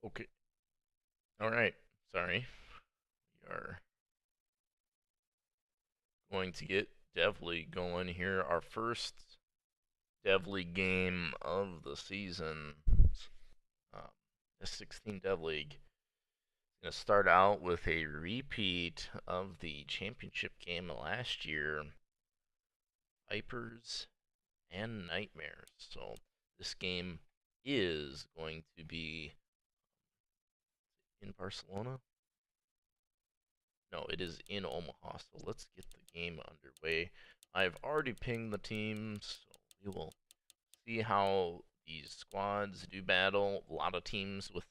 Okay. All right. Sorry. We are going to get Dev League going here. Our first Dev League game of the season. Um, S16 Dev League. Going to start out with a repeat of the championship game last year. Vipers and Nightmares. So this game is going to be in Barcelona. No, it is in Omaha, so let's get the game underway. I've already pinged the teams, so we will see how these squads do battle. A lot of teams with,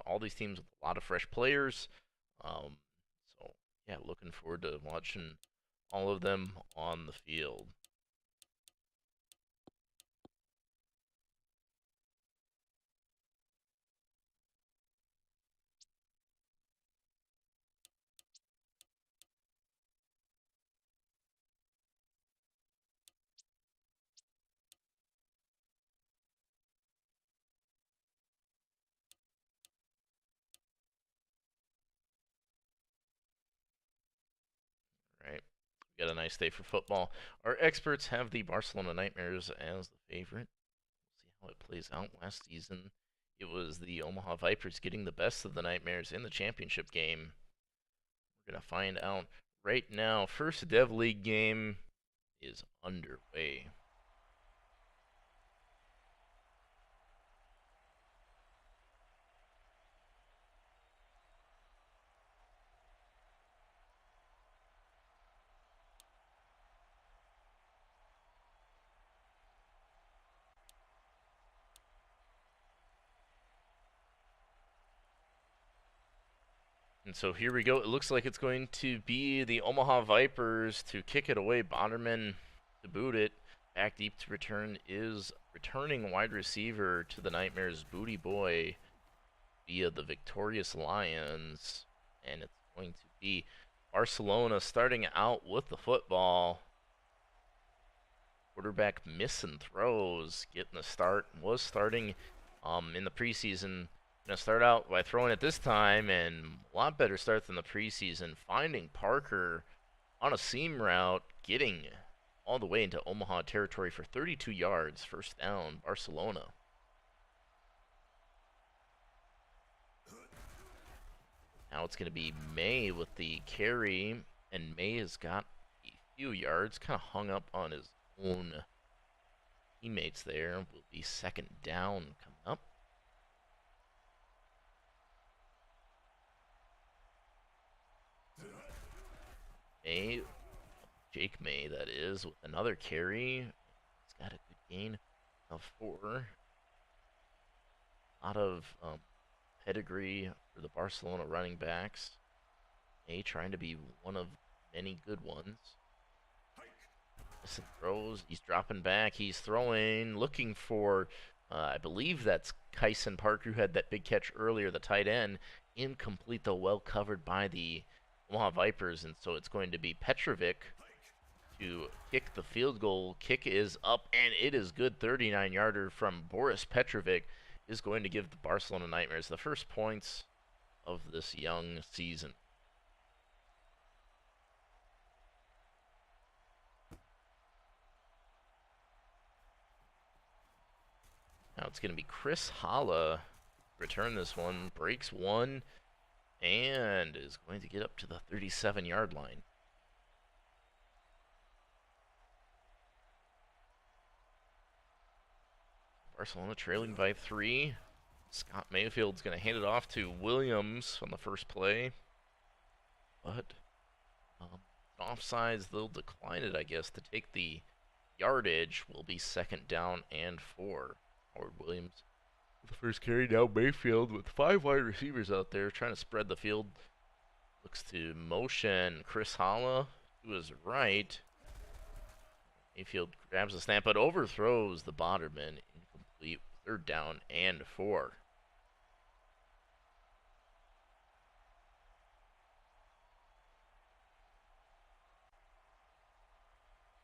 all these teams with a lot of fresh players. Um, so, yeah, looking forward to watching all of them on the field. Right, we got a nice day for football. Our experts have the Barcelona Nightmares as the favorite. We'll see how it plays out. Last season, it was the Omaha Vipers getting the best of the Nightmares in the championship game. We're going to find out right now. First Dev League game is underway. And so here we go. It looks like it's going to be the Omaha Vipers to kick it away. Bonderman to boot it. Back deep to return is returning wide receiver to the Nightmares, Booty Boy, via the victorious Lions. And it's going to be Barcelona starting out with the football. Quarterback missing throws, getting the start. Was starting in the preseason. Gonna start out by throwing it this time, and a lot better start than the preseason. Finding Parker on a seam route, getting all the way into Omaha territory for 32 yards, first down, Barcelona. Now it's gonna be May with the carry, and May has got a few yards, kind of hung up on his own teammates there. Will be second down coming up. May, Jake May, that is, with another carry. He's got a good gain of 4. A lot of pedigree for the Barcelona running backs. May trying to be one of many good ones. Listen, throws. He's dropping back. He's throwing, looking for, I believe that's Kyson Parker, who had that big catch earlier, the tight end. Incomplete, though, well covered by the Omaha Vipers, and so it's going to be Petrovic to kick the field goal. Kick is up, and it is good. 39-yarder from Boris Petrovic is going to give the Barcelona Nightmares the first points of this young season. Now it's going to be Chris Holla. Return this one, breaks one, and is going to get up to the 37-yard line. Barcelona trailing by 3. Scott Mayfield's going to hand it off to Williams on the first play. But offsides, they'll decline it, I guess, to take the yardage. Will be second down and 4. Howard Williams with the first carry. Now Mayfield with 5 wide receivers out there trying to spread the field. Looks to motion Chris Holla to his right. Mayfield grabs the snap but overthrows the Bonderman. Incomplete. Third down and 4.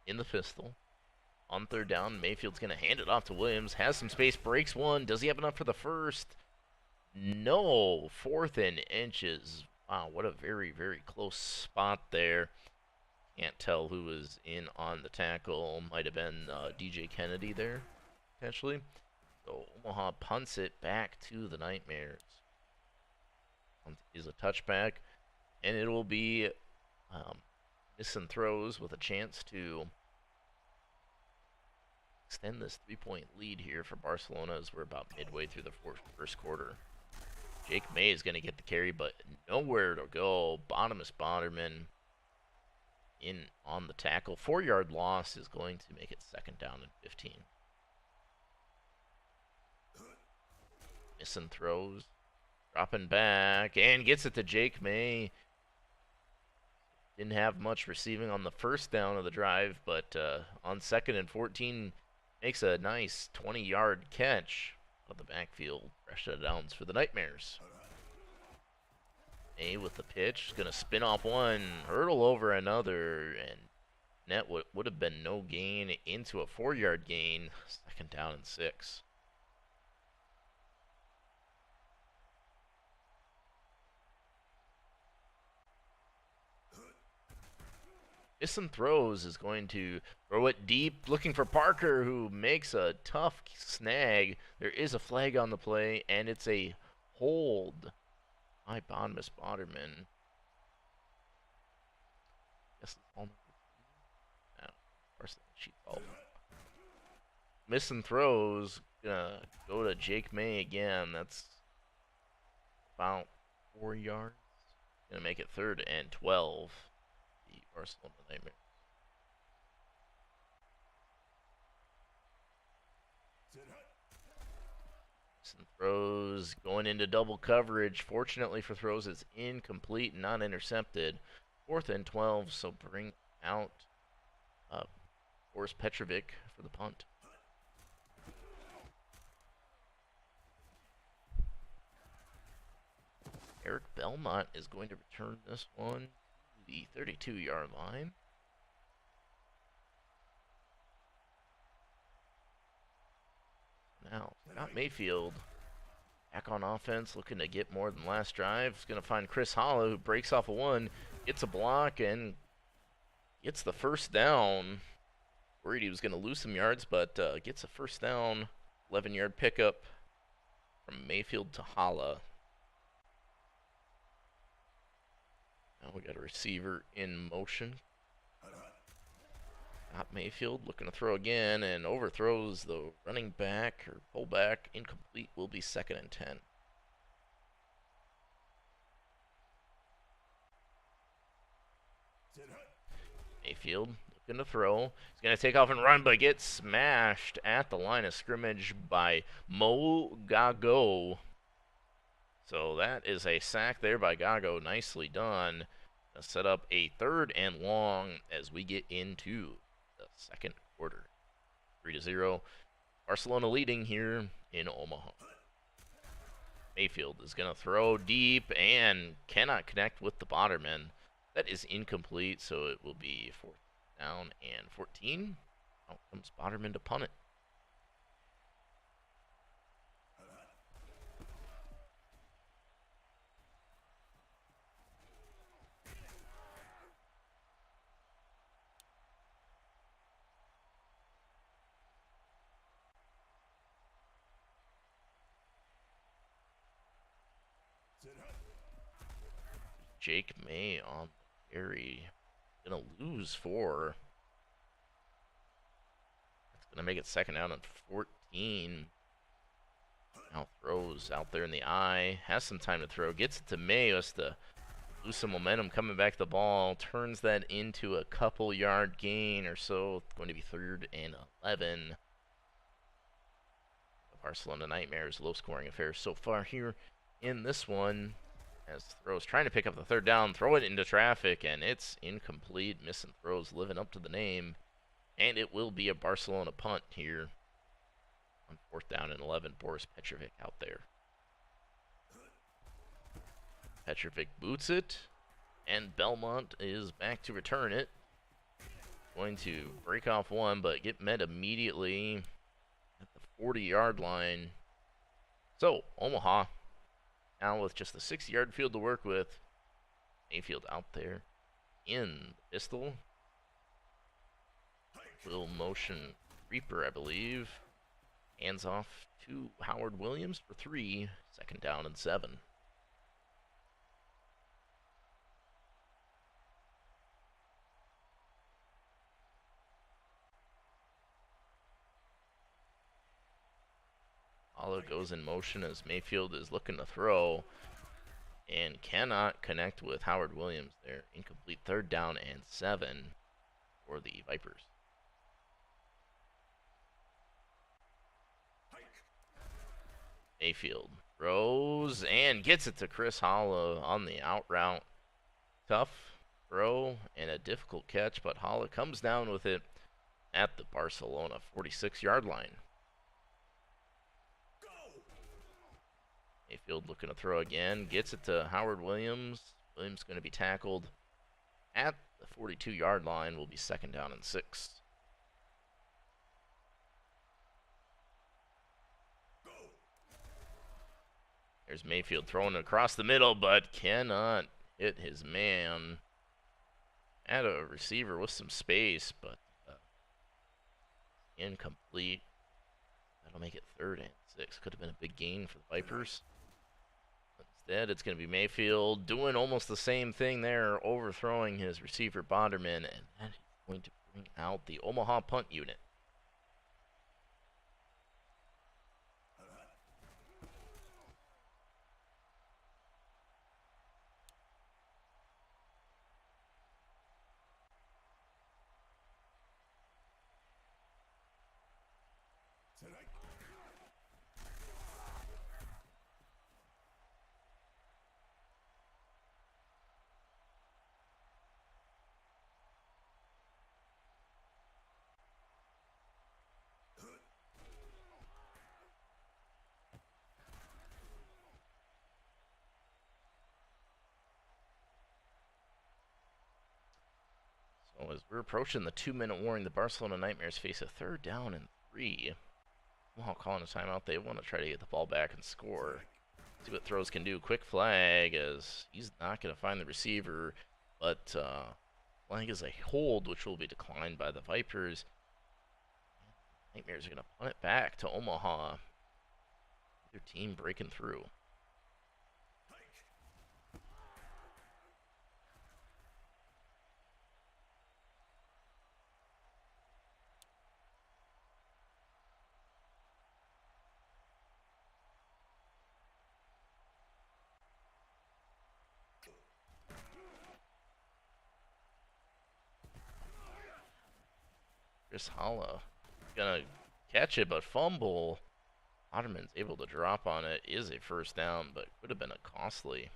In the pistol. On third down, Mayfield's going to hand it off to Williams. Has some space, breaks one. Does he have enough for the first? No, 4th and inches. Wow, what a very, very close spot there. Can't tell who was in on the tackle. Might have been DJ Kennedy there, potentially. So Omaha punts it back to the Nightmares. Is a touchback, and it will be missing throws with a chance to extend this 3-point lead here for Barcelona as we're about midway through the first quarter. Jake May is going to get the carry, but nowhere to go. Bottomus Bonderman in on the tackle. 4-yard loss is going to make it 2nd down and 15. Missing throws. Dropping back and gets it to Jake May. Didn't have much receiving on the first down of the drive, but on 2nd and 14 makes a nice 20-yard catch out of the backfield. Fresh out of downs for the Nightmares. A with the pitch, gonna spin off one, hurdle over another, and net would have been no gain into a 4-yard gain. 2nd down and 6. Missing throws is going to throw it deep, looking for Parker, who makes a tough snag. There is a flag on the play, and it's a hold by Bottomus Bonderman. Guess it's all missing throws, gonna go to Jake May again. That's about 4 yards. Gonna make it 3rd and 12. The Barcelona Nightmare. Missing throws, going into double coverage. Fortunately for throws, it's incomplete, not intercepted. 4th and 12, so bring out Boris Petrovic for the punt. Eric Belmont is going to return this one to the 32-yard line. Now, Scott Mayfield back on offense, looking to get more than last drive. He's going to find Chris Hollow, who breaks off a one, gets a block, and gets the 1st down. Worried he was going to lose some yards, but gets a 1st down. 11-yard pickup from Mayfield to Holla. Now we got a receiver in motion. Scott Mayfield looking to throw again and overthrows the running back or fullback. Incomplete, will be 2nd and 10. Mayfield looking to throw. He's going to take off and run, but gets smashed at the line of scrimmage by Mo Gago. So that is a sack there by Gago. Nicely done. Set up a 3rd and long as we get into the 2nd quarter. 3-0. Barcelona leading here in Omaha. Mayfield is going to throw deep and cannot connect with the Bonderman. That is incomplete, so it will be 4th down and 14. Out comes Bonderman to punt it. Jake May on the carry. Gonna lose 4. That's gonna make it 2nd down and 14. Now throws out there in the eye. Has some time to throw. Gets it to May. Has to lose some momentum coming back the ball. Turns that into a couple yard gain or so. It's going to be 3rd and 11. The Barcelona Nightmares, low scoring affair so far here in this one. As throws, trying to pick up the 3rd down, throw it into traffic, and it's incomplete. Missing throws, living up to the name. And it will be a Barcelona punt here on 4th down and 11. Boris Petrovic out there. Petrovic boots it, and Belmont is back to return it. Going to break off one, but get met immediately at the 40-yard line. So, Omaha Now with just the 60-yard field to work with, Mayfield out there in the pistol. Will motion Reaper, I believe. Hands off to Howard Williams for 3. 2nd down and 7. Hollow goes in motion as Mayfield is looking to throw and cannot connect with Howard Williams there. Incomplete. 3rd down and 7 for the Vipers. Mayfield throws and gets it to Chris Holla on the out route. Tough throw and a difficult catch, but Holla comes down with it at the Barcelona 46-yard line. Mayfield looking to throw again, gets it to Howard Williams. Williams going to be tackled at the 42-yard line. Will be 2nd down and 6. There's Mayfield throwing it across the middle, but cannot hit his man. Had a receiver with some space, but incomplete. That'll make it 3rd and 6. Could have been a big gain for the Vipers. Instead, it's going to be Mayfield doing almost the same thing there, overthrowing his receiver Bonderman, and that is going to bring out the Omaha punt unit. So as we're approaching the 2-minute warning, the Barcelona Nightmares face a 3rd down and 3. Omaha calling a timeout. They want to try to get the ball back and score. See what throws can do. Quick flag as he's not going to find the receiver, but flag is a hold, which will be declined by the Vipers. Nightmares are going to punt it back to Omaha. Their team breaking through. Chris Holla gonna catch it, but fumble. Otterman's able to drop on it. Is a 1st down, but could have been a costly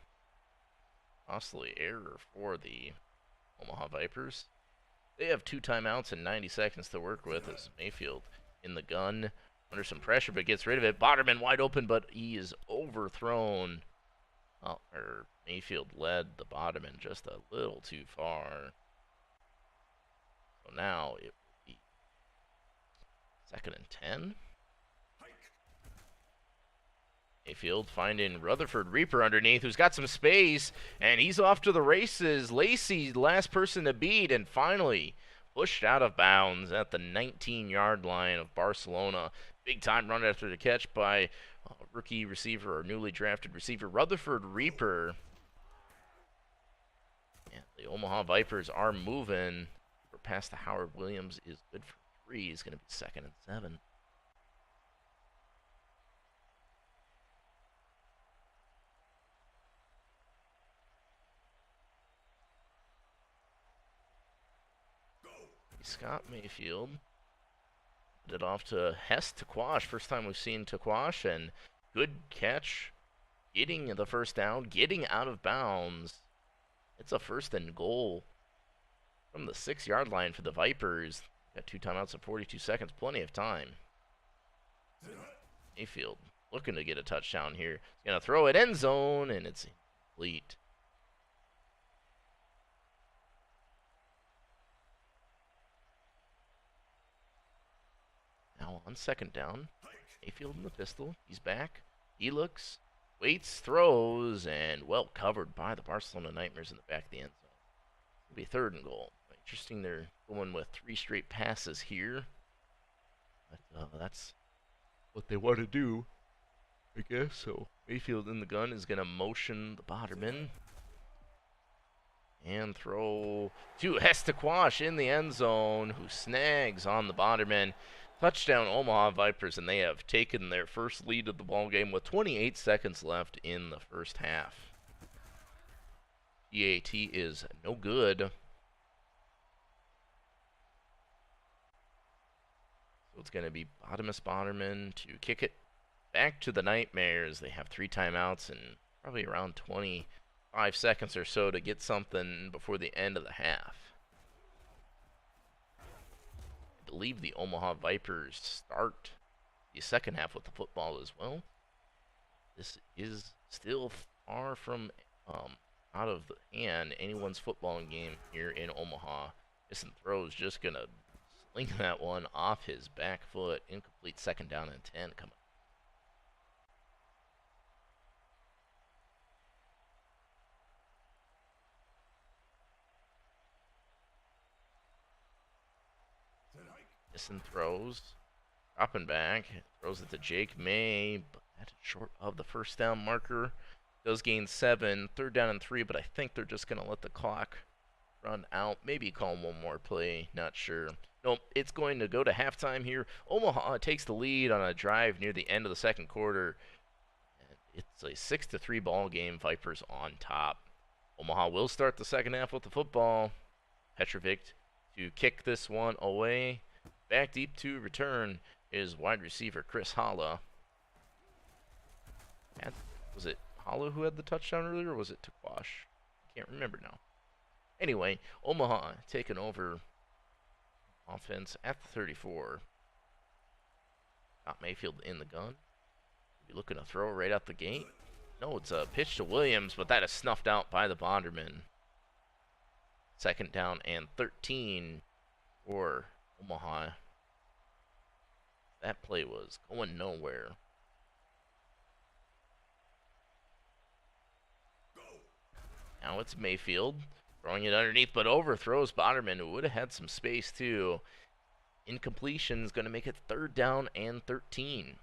error for the Omaha Vipers. They have 2 timeouts and 90 seconds to work with as Mayfield in the gun under some pressure, but gets rid of it. Bonderman wide open, but he is overthrown. Mayfield led the Bonderman just a little too far. So now it will be 2nd and 10. Mayfield finding Rutherford Reaper underneath, who's got some space, and he's off to the races. Lacey, last person to beat, and finally pushed out of bounds at the 19-yard line of Barcelona. Big time run after the catch by rookie receiver or newly drafted receiver Rutherford Reaper. Yeah, the Omaha Vipers are moving. Past the Howard Williams is good for 3. Is going to be 2nd and 7. Scott Mayfield put it off to Hess Taquash. First time we've seen Taquash, and good catch, getting the 1st down, getting out of bounds. It's a 1st and goal from the 6-yard line for the Vipers. Got 2 timeouts of 42 seconds, plenty of time. Mayfield looking to get a touchdown here. He's going to throw it end zone, and it's incomplete. Now on 2nd down, Mayfield in the pistol. He's back. He looks, waits, throws, and well covered by the Barcelona Nightmares in the back of the end zone. It'll be 3rd and goal. Interesting, they're going with 3 straight passes here. But that's what they want to do, I guess. So Mayfield in the gun is going to motion the Botterman. And throw to Hestequash in the end zone, who snags on the Botterman. Touchdown Omaha Vipers, and they have taken their first lead of the ball game with 28 seconds left in the first half. PAT is no good. So it's going to be Bottomus Botterman to kick it back to the Nightmares. They have 3 timeouts and probably around 25 seconds or so to get something before the end of the half. I believe the Omaha Vipers start the second half with the football as well. This is still far from out of the hand anyone's footballing game here in Omaha. Missing throws, just gonna sling that one off his back foot. Incomplete, 2nd down and 10 coming. Missing throws, dropping back, throws it to Jake May, but that's short of the first down marker. Does gain 7, 3rd down and 3, but I think they're just going to let the clock run out. Maybe call one more play, not sure. Nope, it's going to go to halftime here. Omaha takes the lead on a drive near the end of the second quarter. And it's a 6-3 ball game, Vipers on top. Omaha will start the second half with the football. Petrovic to kick this one away. Back deep to return is wide receiver Chris Holla. Was it Holla who had the touchdown earlier, or was it Takwash? Can't remember now. Anyway, Omaha taking over offense at the 34. Got Mayfield in the gun. Be looking to throw right out the gate. No, it's a pitch to Williams, but that is snuffed out by the Bonderman. 2nd down and 13 for Omaha. That play was going nowhere. Now it's Mayfield throwing it underneath, but overthrows Bonderman, who would have had some space too. Incompletion is going to make it 3rd down and 13.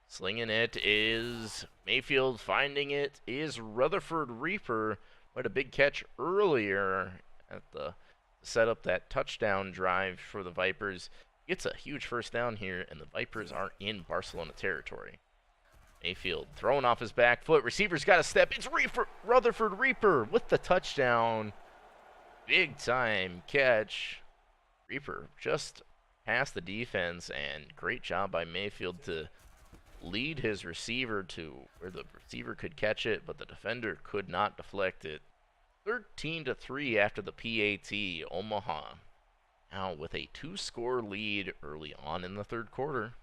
Slinging it is Mayfield. Finding it is Rutherford Reaper. What a big catch earlier at the set up that touchdown drive for the Vipers. Gets a huge first down here, and the Vipers are in Barcelona territory. Mayfield throwing off his back foot. Receiver's got a step. It's Rutherford Reaper with the touchdown. Big time catch. Reaper just past the defense, and great job by Mayfield to lead his receiver to where the receiver could catch it, but the defender could not deflect it. 13-3 after the PAT. Omaha now with a 2-score lead early on in the 3rd quarter.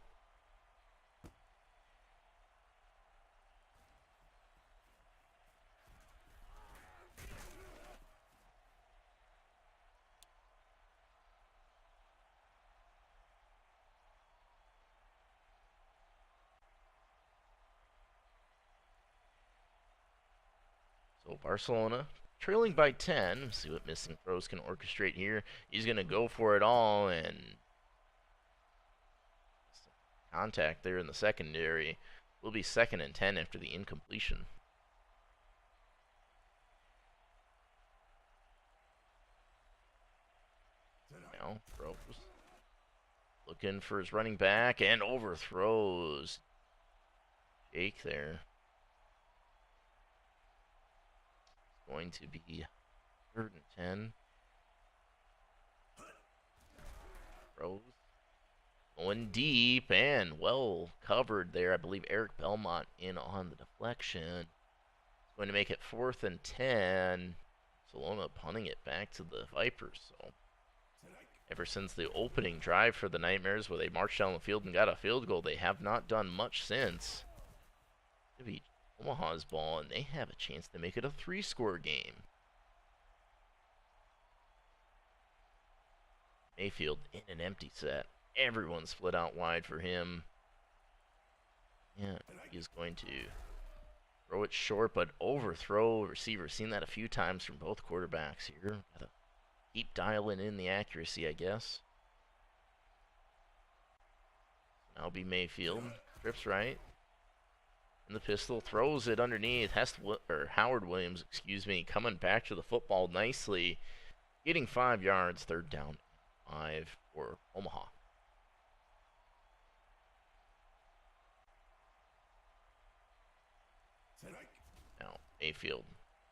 So Barcelona trailing by 10. See what missing throws can orchestrate here. He's going to go for it all, and contact there in the secondary. Will be 2nd and 10 after the incompletion. Now throws. Looking for his running back and overthrows Jake there. Going to be 3rd and 10. Throws. Going deep and well covered there. I believe Eric Belmont in on the deflection. Going to make it 4th and 10. Barcelona punting it back to the Vipers. So ever since the opening drive for the Nightmares, where they marched down the field and got a field goal, they have not done much since. It'll be Omaha's ball, and they have a chance to make it a 3-score game. Mayfield in an empty set. Everyone split out wide for him. Yeah, he's going to throw it short, but overthrow receiver. Seen that a few times from both quarterbacks here. Gotta keep dialing in the accuracy, I guess. Now be Mayfield. Trips right. And the pistol throws it underneath. Howard Williams, excuse me, coming back to the football nicely. Getting 5 yards, 3rd down, 5 for Omaha. Now, Mayfield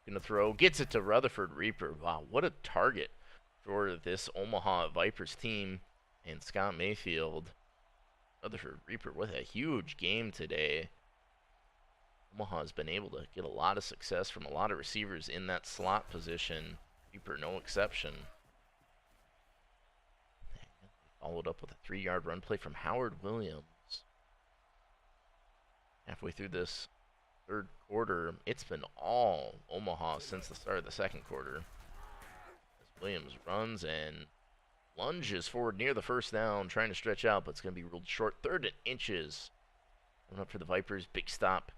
going to throw. Gets it to Rutherford Reaper. Wow, what a target for this Omaha Vipers team. And Scott Mayfield. Rutherford Reaper with a huge game today. Omaha's been able to get a lot of success from a lot of receivers in that slot position. Reaper, no exception. Followed up with a 3-yard run play from Howard Williams. Halfway through this 3rd quarter, it's been all Omaha since the start of the 2nd quarter. As Williams runs and lunges forward near the 1st down, trying to stretch out, but it's going to be ruled short. 3rd and inches. Coming up for the Vipers. Big stop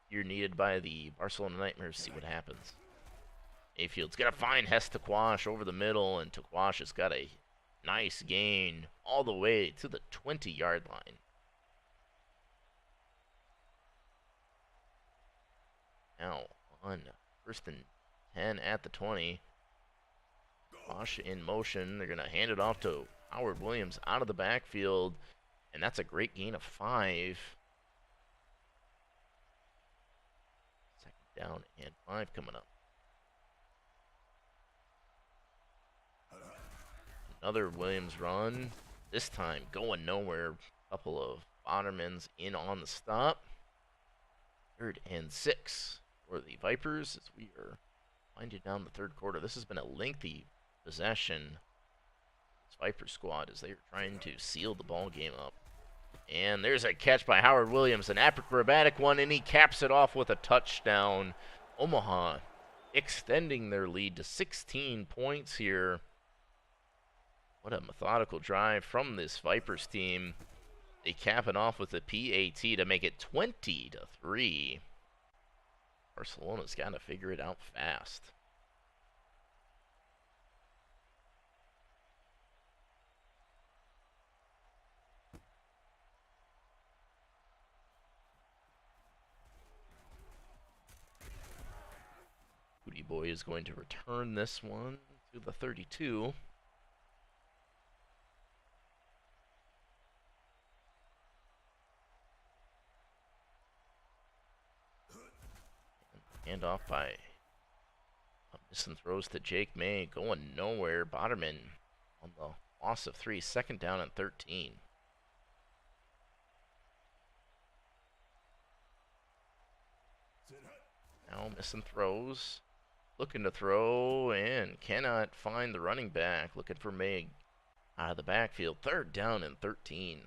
here needed by the Barcelona Nightmares. See what happens. Mayfield's got to find Hess Taquash over the middle, and Taquash has got a nice gain all the way to the 20-yard line. Now on 1st and 10 at the 20. Taquash in motion. They're going to hand it off to Howard Williams out of the backfield, and that's a great gain of 5. 2nd down and 5 coming up. Another Williams run. This time going nowhere. Couple of Bonnermans in on the stop. 3rd and 6 for the Vipers as we are winding down the 3rd quarter. This has been a lengthy possession. This Viper squad as they are trying to seal the ball game up. And there's a catch by Howard Williams, an acrobatic one, and he caps it off with a touchdown. Omaha extending their lead to 16 points here. What a methodical drive from this Vipers team. They cap it off with a PAT to make it 20-3. Barcelona's got to figure it out fast. Hootie Boy is going to return this one to the 32. Hand off by missing throws to Jake May, going nowhere. Boderman on the loss of 3, 2nd down and 13. Now missing throws, looking to throw and cannot find the running back. Looking for May out of the backfield. 3rd down and 13.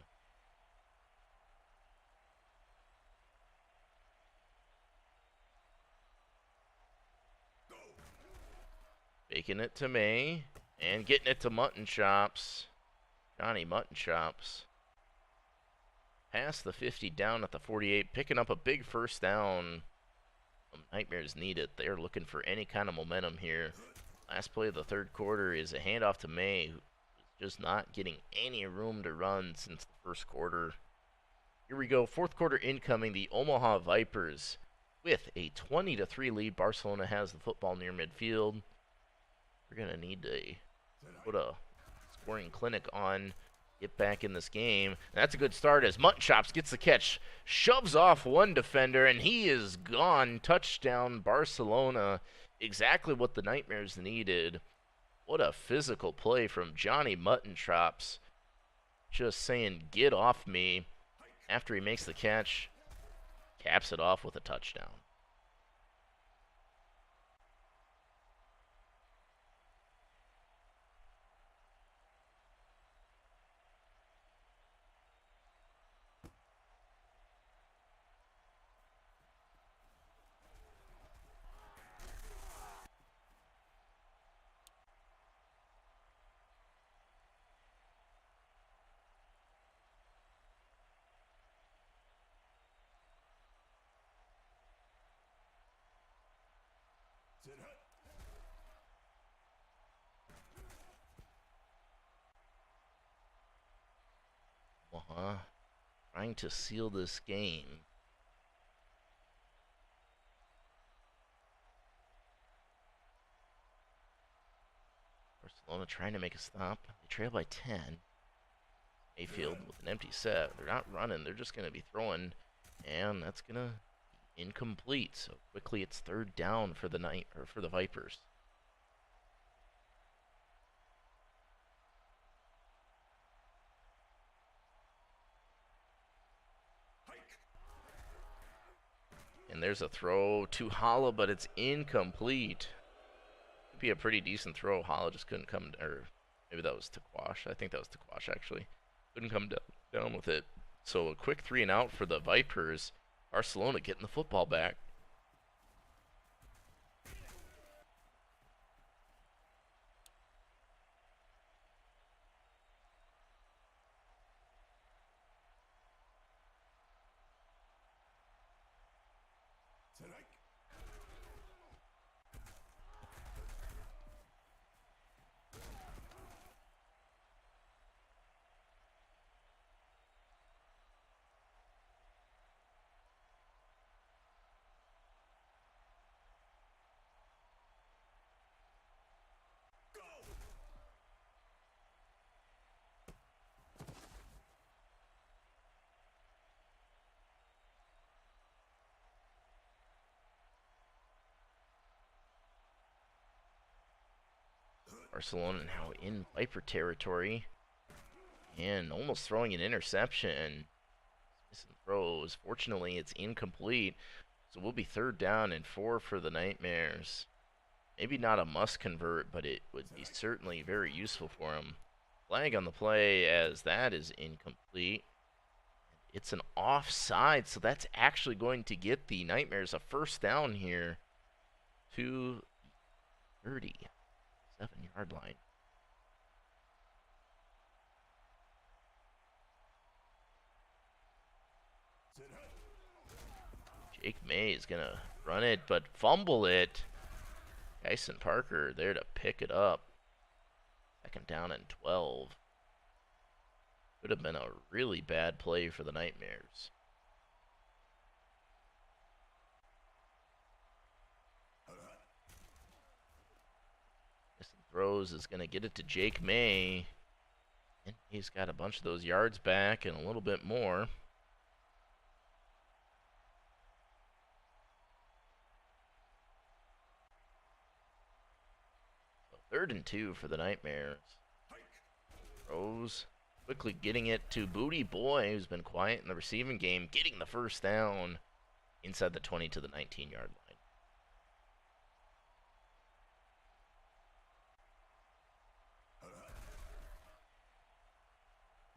Faking it to May and getting it to Mutton Chops. Johnny Mutton Chops. Past the 50, down at the 48, picking up a big 1st down. Nightmares need it. They're looking for any kind of momentum here. Last play of the 3rd quarter is a handoff to May, who is just not getting any room to run since the 1st quarter. Here we go. 4th quarter incoming. The Omaha Vipers with a 20-3 lead. Barcelona has the football near midfield. We're going to need to put a scoring clinic on, get back in this game. And that's a good start as Mutton Chops gets the catch, shoves off one defender, and he is gone. Touchdown, Barcelona. Exactly what the Nightmares needed. What a physical play from Johnny Mutton Chops. Just saying, get off me. After he makes the catch, caps it off with a touchdown. Barcelona trying to seal this game. Barcelona trying to make a stop. They trail by 10. Mayfield with an empty set. They're not running. They're just going to be throwing. And that's going to be incomplete. So quickly it's third down for the Vipers. And there's a throw to Holla, but it's incomplete. Could be a pretty decent throw. Holla just couldn't come, or maybe that was Taquash. I think that was Taquash, actually. Couldn't come down with it. So a quick 3 and out for the Vipers. Barcelona getting the football back. Barcelona now in Viper territory. And almost throwing an interception. Missing throws. Fortunately, it's incomplete. So we'll be third down and 4 for the Nightmares. Maybe not a must convert, but it would be certainly very useful for them. Flag on the play as that is incomplete. It's an offside, so that's actually going to get the Nightmares a first down here to 37-yard line. Jake May is going to run it, but fumble it. Tyson Parker there to pick it up. Second down and 12. Could have been a really bad play for the Nightmares. Missing throws is going to get it to Jake May. And he's got a bunch of those yards back and a little bit more. So 3rd and 2 for the Nightmares. Throws. Quickly getting it to Booty Boy, who's been quiet in the receiving game, getting the first down inside the 20 to the 19-yard line.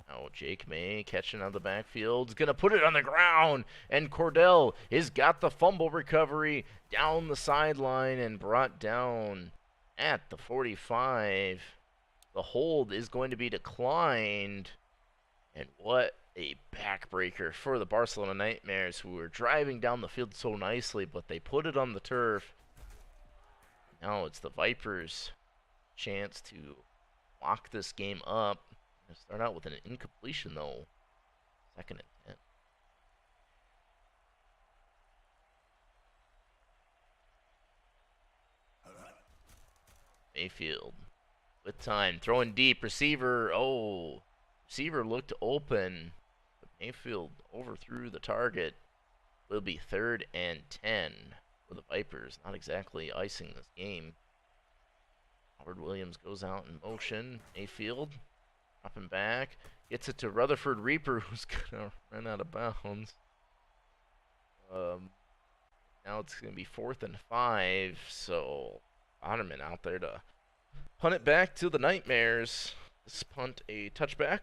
Now Jake May catching out of the backfield, is going to put it on the ground, and Cordell has got the fumble recovery down the sideline and brought down at the 45. The hold is going to be declined. And what a backbreaker for the Barcelona Nightmares, who were driving down the field so nicely, but they put it on the turf. Now it's the Vipers' chance to lock this game up. Gonna start out with an incompletion, though. 2nd and 10. Mayfield with time, throwing deep, receiver. Oh, receiver looked open, but Mayfield overthrew the target. Will be 3rd and 10 for the Vipers. Not exactly icing this game. Howard Williams goes out in motion. Mayfield dropping back, gets it to Rutherford Reaper, who's gonna run out of bounds. Now it's gonna be 4th and 5, so Otterman out there to punt it back to the Nightmares. This punt a touchback.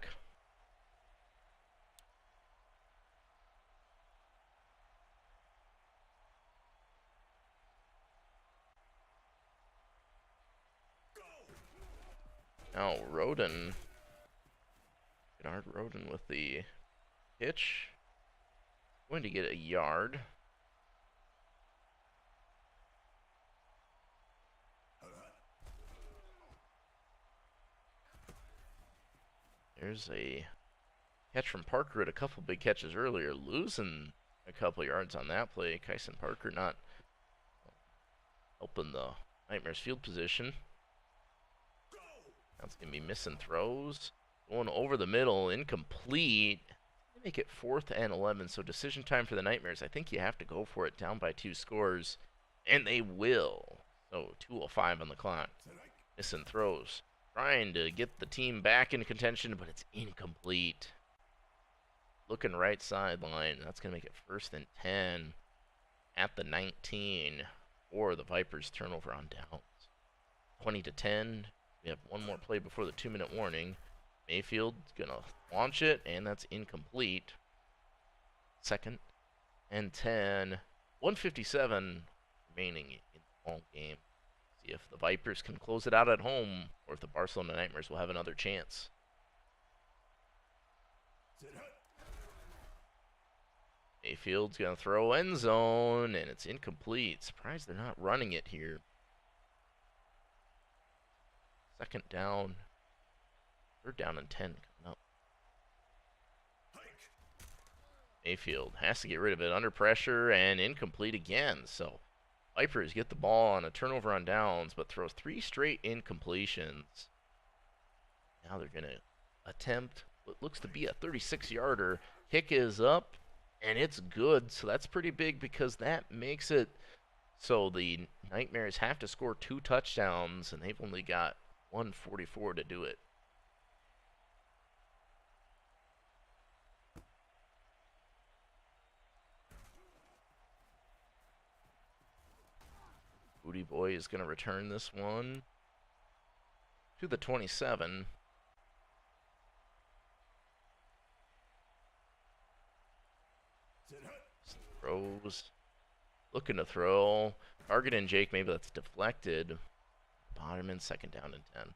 Now Roden. Bernard Roden with the pitch. Going to get a yard. There's a Catch from Parker at a couple big catches earlier, losing a couple yards on that play. Kyson Parker not helping the Nightmares field position. That's going to be missing throws. Going over the middle, incomplete. They make it 4th and 11, so decision time for the Nightmares. I think you have to go for it down by 2 scores, and they will. So 2:05 on the clock. Missing throws. Trying to get the team back into contention, but it's incomplete. Looking right sideline. That's going to make it 1st and 10 at the 19 for the Vipers. Turnover on downs. 20-10. We have one more play before the 2-minute warning. Mayfield's going to launch it, and that's incomplete. 2nd and 10. 1:57 remaining in the ball game. See if the Vipers can close it out at home, or if the Barcelona Nightmares will have another chance. Mayfield's going to throw end zone, and it's incomplete. Surprised they're not running it here. 2nd down. 3rd down and 10 coming up. Mayfield has to get rid of it under pressure, and incomplete again. So Vipers get the ball on a turnover on downs, but throws 3 straight incompletions. Now they're going to attempt what looks to be a 36-yarder. Kick is up, and it's good. So that's pretty big, because that makes it so the Nightmares have to score 2 touchdowns, and they've only got 1:44 to do it. Booty Boy is going to return this one to the 27. Throws. Looking to throw. Target and Jake, maybe that's deflected. Bottom and 2nd down and 10.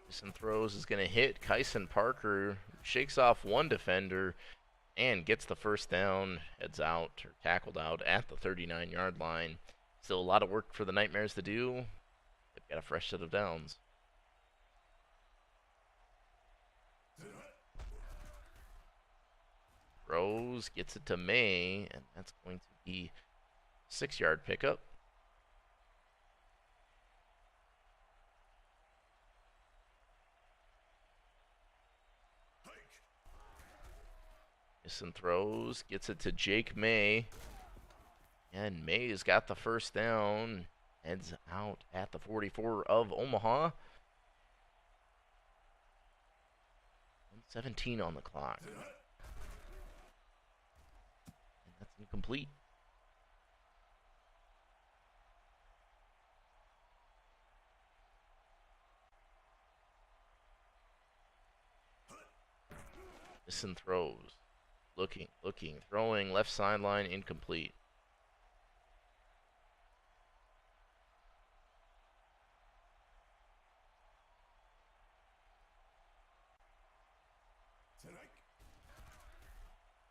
Kyson throws is going to hit. Kyson Parker shakes off one defender and gets the 1st down. Heads out, or tackled out at the 39-yard line. Still a lot of work for the Nightmares to do. They've got a fresh set of downs. Rose gets it to May, and that's going to be 6-yard pickup. Missing throws, gets it to Jake May, and May's got the 1st down. Heads out at the 44 of Omaha. 1:17 on the clock. And that's incomplete. Missing throws. Looking, throwing, left sideline, incomplete.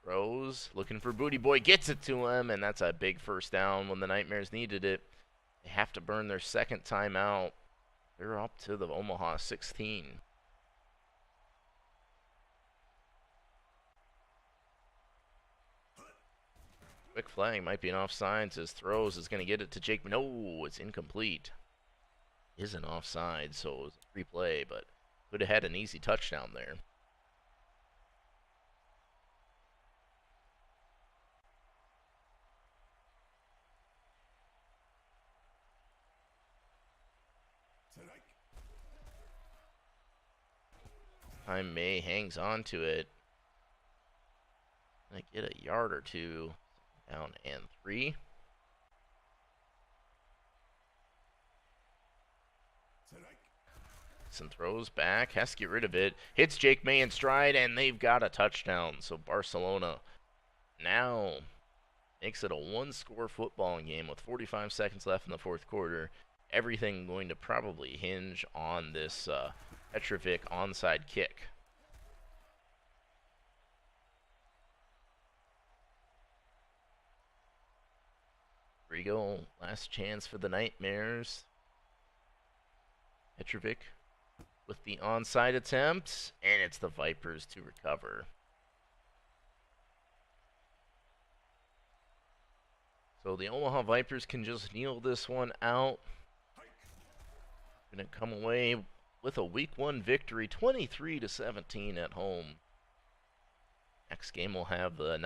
Rose looking for Booty Boy, gets it to him, and that's a big 1st down when the Nightmares needed it. They have to burn their 2nd timeout. They're up to the Omaha 16. Quick flag might be an offsides as throws is going to get it to Jake. No, it's incomplete. Isn't offside, so it was a free play, but could have had an easy touchdown there. Time May hangs on to it. I get a yard or 2. Down and 3. Some throws back, has to get rid of it. Hits Jake May in stride, and they've got a touchdown. So Barcelona now makes it a 1-score football game with 45 seconds left in the 4th quarter. Everything going to probably hinge on this Petrovic onside kick. we go. Last chance for the Nightmares. Petrovic with the onside attempt, and it's the Vipers to recover. So the Omaha Vipers can just kneel this one out. Gonna come away with a Week 1 victory, 23-17 at home. Next game we'll have the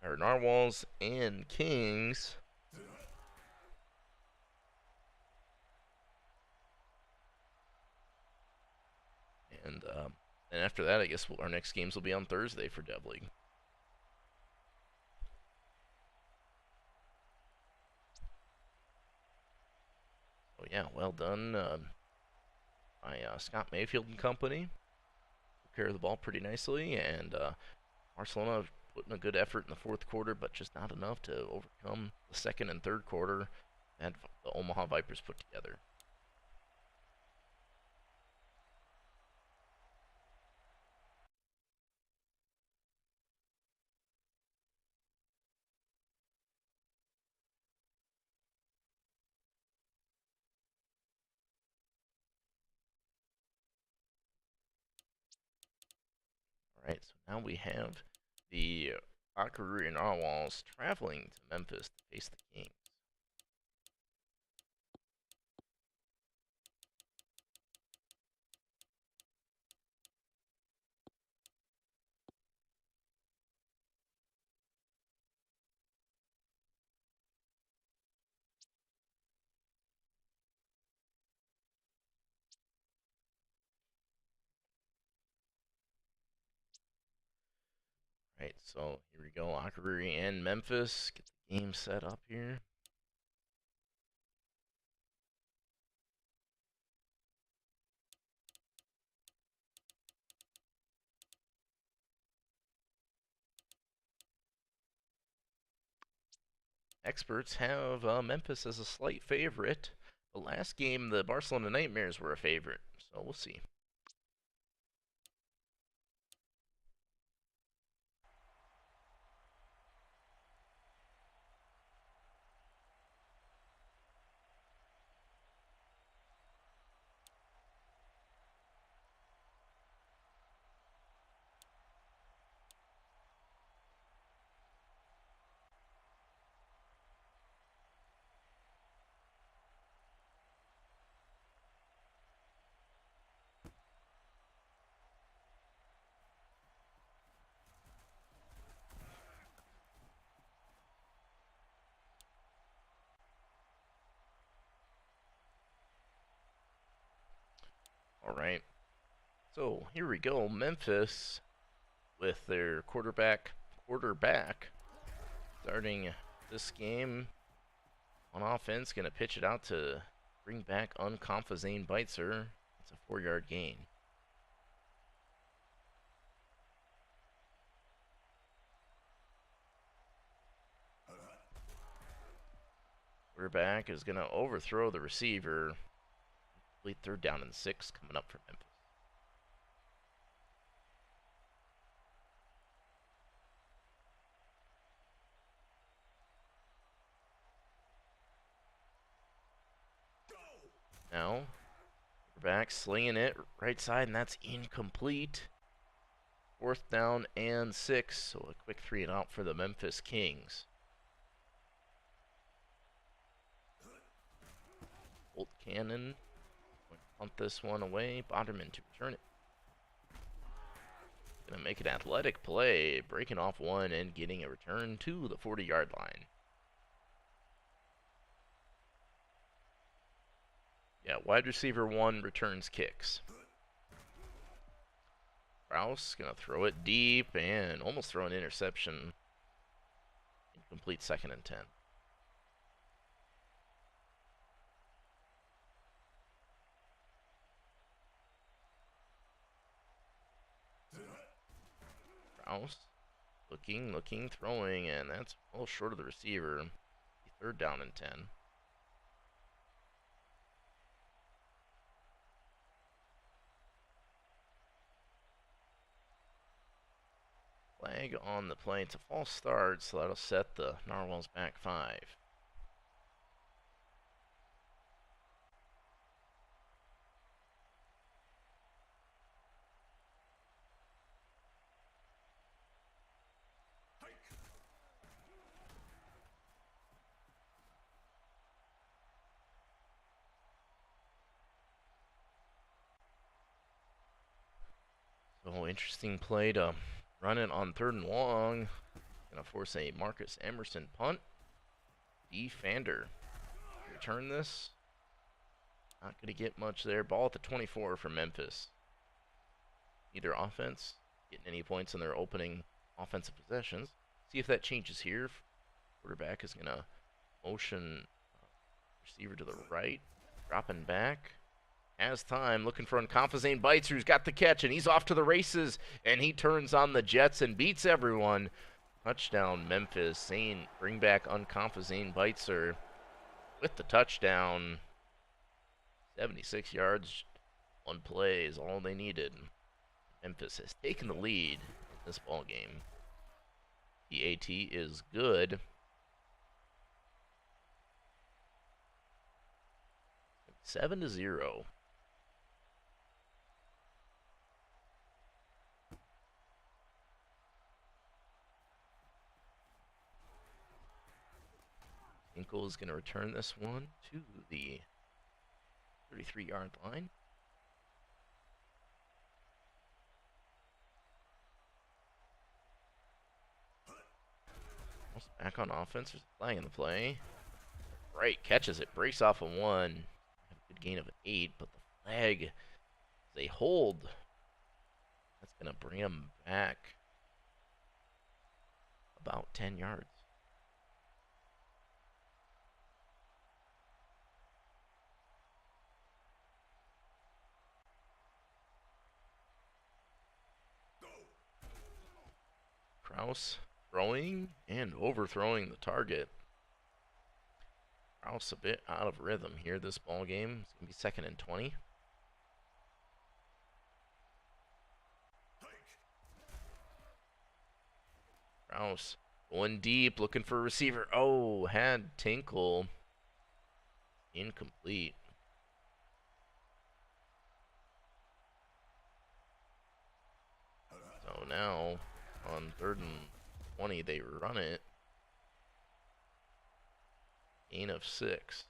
Narwhals and Kings. And after that, I guess our next games will be on Thursday for Dev League. So yeah, well done by Scott Mayfield and company. Took care of the ball pretty nicely, and Barcelona put in a good effort in the fourth quarter, but just not enough to overcome the second and third quarter that the Omaha Vipers put together. Alright, so now we have the Akururi Narwhals traveling to Memphis to face the Kings. Right, so here we go, Akururi and Memphis. Get the game set up here. Experts have Memphis as a slight favorite. The last game, the Barcelona Nightmares were a favorite, so we'll see. Alright, so here we go. Memphis with their quarterback starting this game on offense, gonna pitch it out to bring back Unconfazane Beitzer. It's a 4-yard gain. Quarterback is gonna overthrow the receiver. Complete 3rd down and 6 coming up for Memphis. Now, quarterback slinging it right side, and that's incomplete. 4th down and 6, so a quick 3 and out for the Memphis Kings. Bolt Cannon going to punt this one away. Boderman to return it. Gonna make an athletic play, breaking off one and getting a return to the 40-yard line. Yeah, wide receiver 1 returns kicks. Rouse gonna throw it deep and almost throw an interception. Incomplete 2nd and 10. Rouse looking, throwing, and that's a little short of the receiver. 3rd down and 10. Flag on the play. It's a false start, so that'll set the Narwhals back 5. interesting play to run it on 3rd and long. Gonna force a Marcus Emerson punt. Defander. Return this. Not gonna get much there. Ball at the 24 for Memphis. Either offense getting any points in their opening offensive possessions. See if that changes here. Quarterback is gonna motion receiver to the right. Dropping back. Has time, looking for Unconfazane Bites, who's got the catch, and he's off to the races, and he turns on the Jets and beats everyone. Touchdown, Memphis. Saying bring back Unconfazane Bitzer with the touchdown. 76 yards, 1 play is all they needed. Memphis has taken the lead in this ball game. The AT is good. 7-0. Hinkle is going to return this one to the 33-yard line. Back on offense. There's a flag in the play. Right, catches it, breaks off a 1. Have a good gain of an 8, but the flag is a hold. That's going to bring him back about 10 yards. Kraus throwing and overthrowing the target. Kraus a bit out of rhythm here this ball game. It's going to be 2nd and 20. Kraus going deep, looking for a receiver. Oh, had Tinkle. Incomplete. So now on 3rd and 20, they run it. Gain of 6,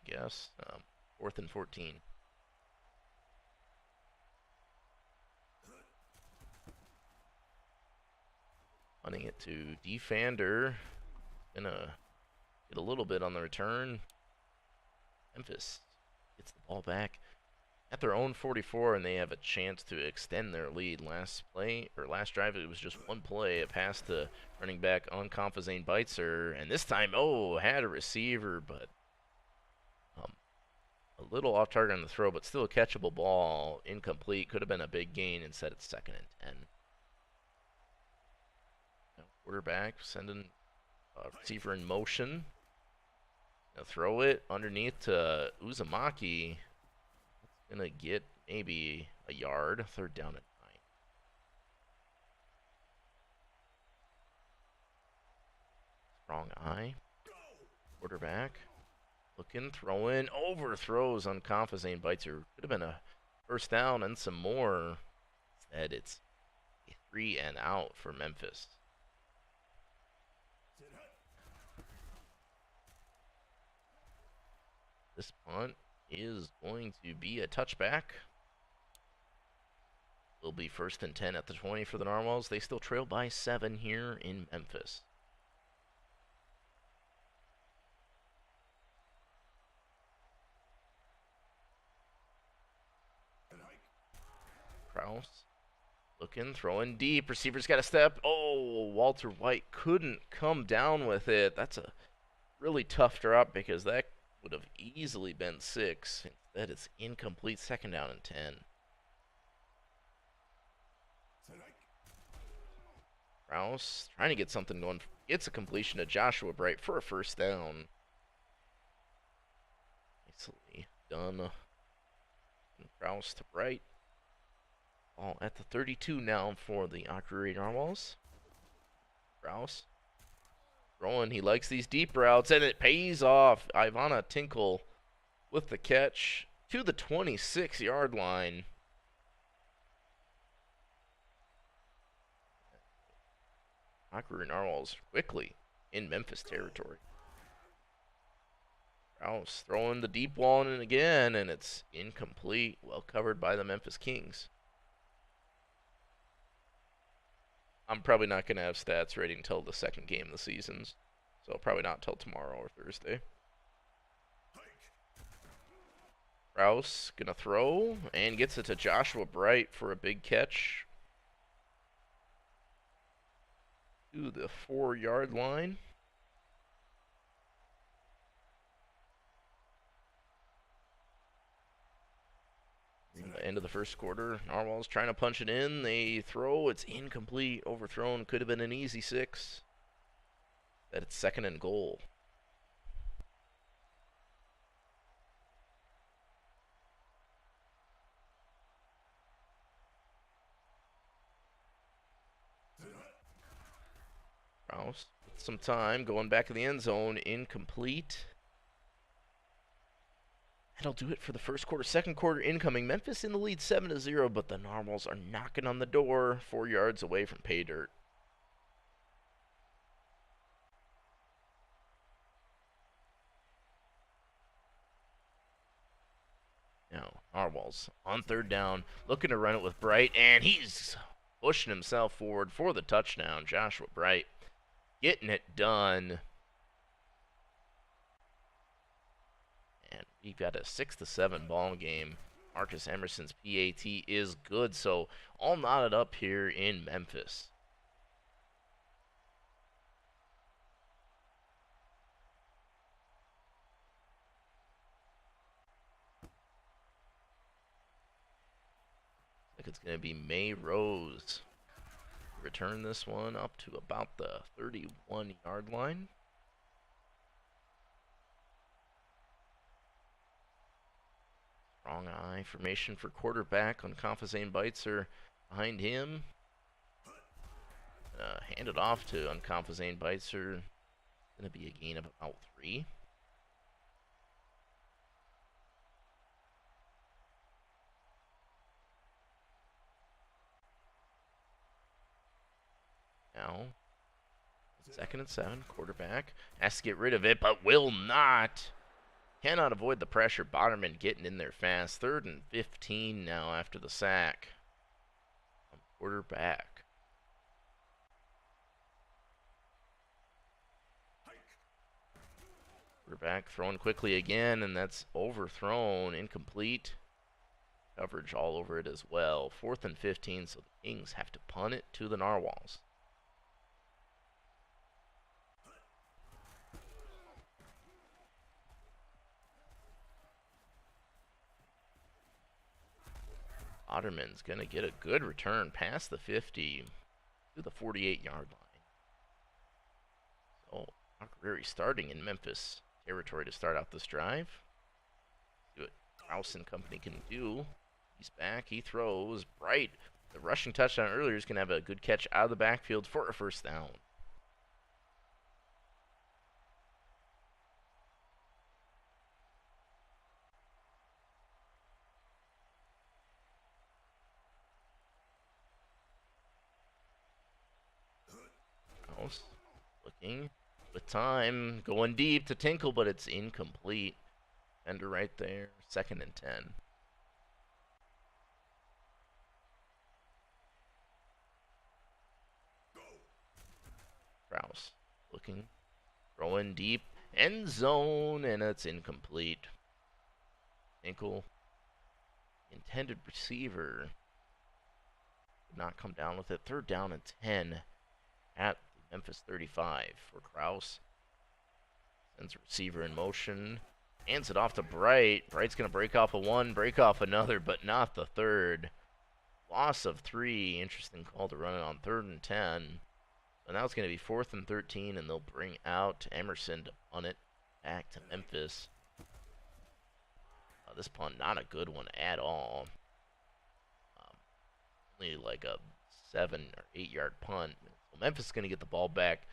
I guess. 4th and 14. Running it to Defander. Gonna get a little bit on the return. Memphis gets the ball back at their own 44, and they have a chance to extend their lead. Last drive, it was just 1 play. A pass to running back Unconfazane Bitzer, and this time, had a receiver, but a little off target on the throw, but still a catchable ball. Incomplete. Could have been a big gain. Instead, it's 2nd and 10. Now, quarterback sending receiver in motion. Now throw it underneath to Uzumaki. Gonna get maybe a yard. 3rd down and 9. Strong eye. Quarterback. Looking, throwing, overthrows Unconfazane Bitzer. Could have been a 1st down and some more. Instead, it's a 3 and out for Memphis. This punt is going to be a touchback. Will be 1st and 10 at the 20 for the Narwhals. They still trail by 7 here in Memphis. Kraus looking, throwing deep. Receiver's got a step. Oh, Walter White couldn't come down with it. That's a really tough drop because that would have easily been 6. Instead, it's incomplete. 2nd down and 10. Kraus trying to get something going. Gets a completion to Joshua Bright for a 1st down. Nicely done. And Kraus to Bright. Ball at the 32 now for the Akureyri Narwhals. Kraus throwing. He likes these deep routes, and it pays off. Ivana Tinkle with the catch to the 26-yard line. Akureyri Narwhals quickly in Memphis territory. Kraus throwing the deep one in again, and it's incomplete. Well covered by the Memphis Kings. I'm probably not going to have stats ready until the second game of the season. So probably not till tomorrow or Thursday. Rouse going to throw and gets it to Joshua Bright for a big catch. To the 4-yard line. The end of the first quarter, Narwhal's trying to punch it in. They throw, it's incomplete, overthrown. Could have been an easy 6. That it's 2nd and goal. Rouse, some time, going back in the end zone, incomplete. That'll do it for the first quarter. Second quarter incoming. Memphis in the lead 7-0, but the Narwhals are knocking on the door 4 yards away from pay dirt. Now, Narwhals on 3rd down, looking to run it with Bright, and he's pushing himself forward for the touchdown. Joshua Bright getting it done. And we've got a 6-7 ball game. Marcus Emerson's PAT is good, so all knotted up here in Memphis. Like it's going to be May Rose. Return this one up to about the 31-yard line. Strong eye formation for quarterback. Unconfazane Beitzer behind him. Hand it off to Unconfazane Beitzer. Going to be a gain of about 3. Now, 2nd and 7, quarterback has to get rid of it, but will not. Cannot avoid the pressure. Bonnerman getting in there fast. 3rd and 15 now after the sack. Quarterback. Quarterback throwing quickly again, and that's overthrown. Incomplete. Coverage all over it as well. 4th and 15, so the Kings have to punt it to the Narwhals. Otterman's going to get a good return past the 50 to the 48-yard line. So, Mark starting in Memphis territory to start out this drive. See what Rouse and company can do. He's back. He throws. Bright, the rushing touchdown earlier, is going to have a good catch out of the backfield for a 1st down. Rouse looking with time, going deep to Tinkle, but it's incomplete. Ender right there. 2nd and 10. Rouse looking, throwing deep, end zone, and it's incomplete. Tinkle, intended receiver, did not come down with it. 3rd down and 10 at the Memphis 35 for Kraus. Sends a receiver in motion. Hands it off to Bright. Bright's going to break off a 1, break off another, but not the 3rd. Loss of 3. Interesting call to run it on 3rd and 10. So now it's going to be 4th and 13, and they'll bring out Emerson to punt it back to Memphis. This punt, not a good one at all. Only like a 7 or 8-yard punt. So Memphis is going to get the ball back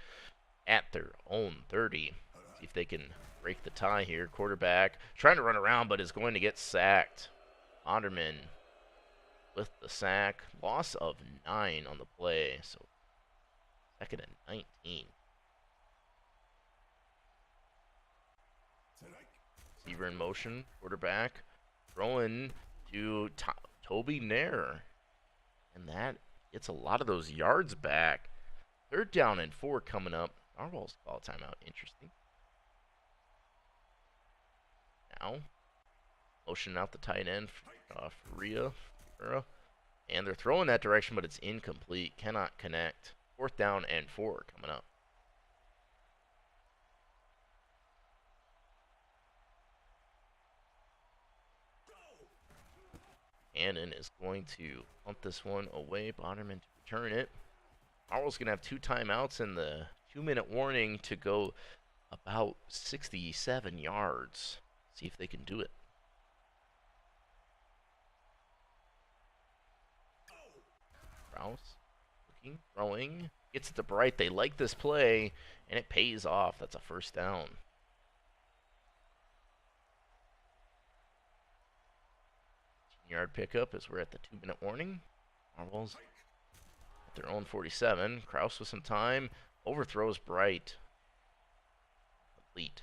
at their own 30. See if they can break the tie here. Quarterback trying to run around, but is going to get sacked. Onderman with the sack. Loss of 9 on the play. So 2nd and 19. Receiver in motion. Quarterback throwing to Toby Nair. And that gets a lot of those yards back. 3rd down and 4 coming up. Narwhals call timeout. Interesting. Now, motioning out the tight end, Faria. And they're throwing that direction, but it's incomplete. Cannot connect. 4th down and 4 coming up. Hannon is going to punt this one away. Bonnerman to return it. Narwhal's going to have 2 timeouts and the 2-minute warning to go about 67 yards. See if they can do it. Rouse looking, throwing, gets it to Bright. They like this play, and it pays off. That's a 1st down. Yard pickup as we're at the 2-minute warning. Narwhals at their own 47. Kraus with some time. Overthrows Bright. Complete.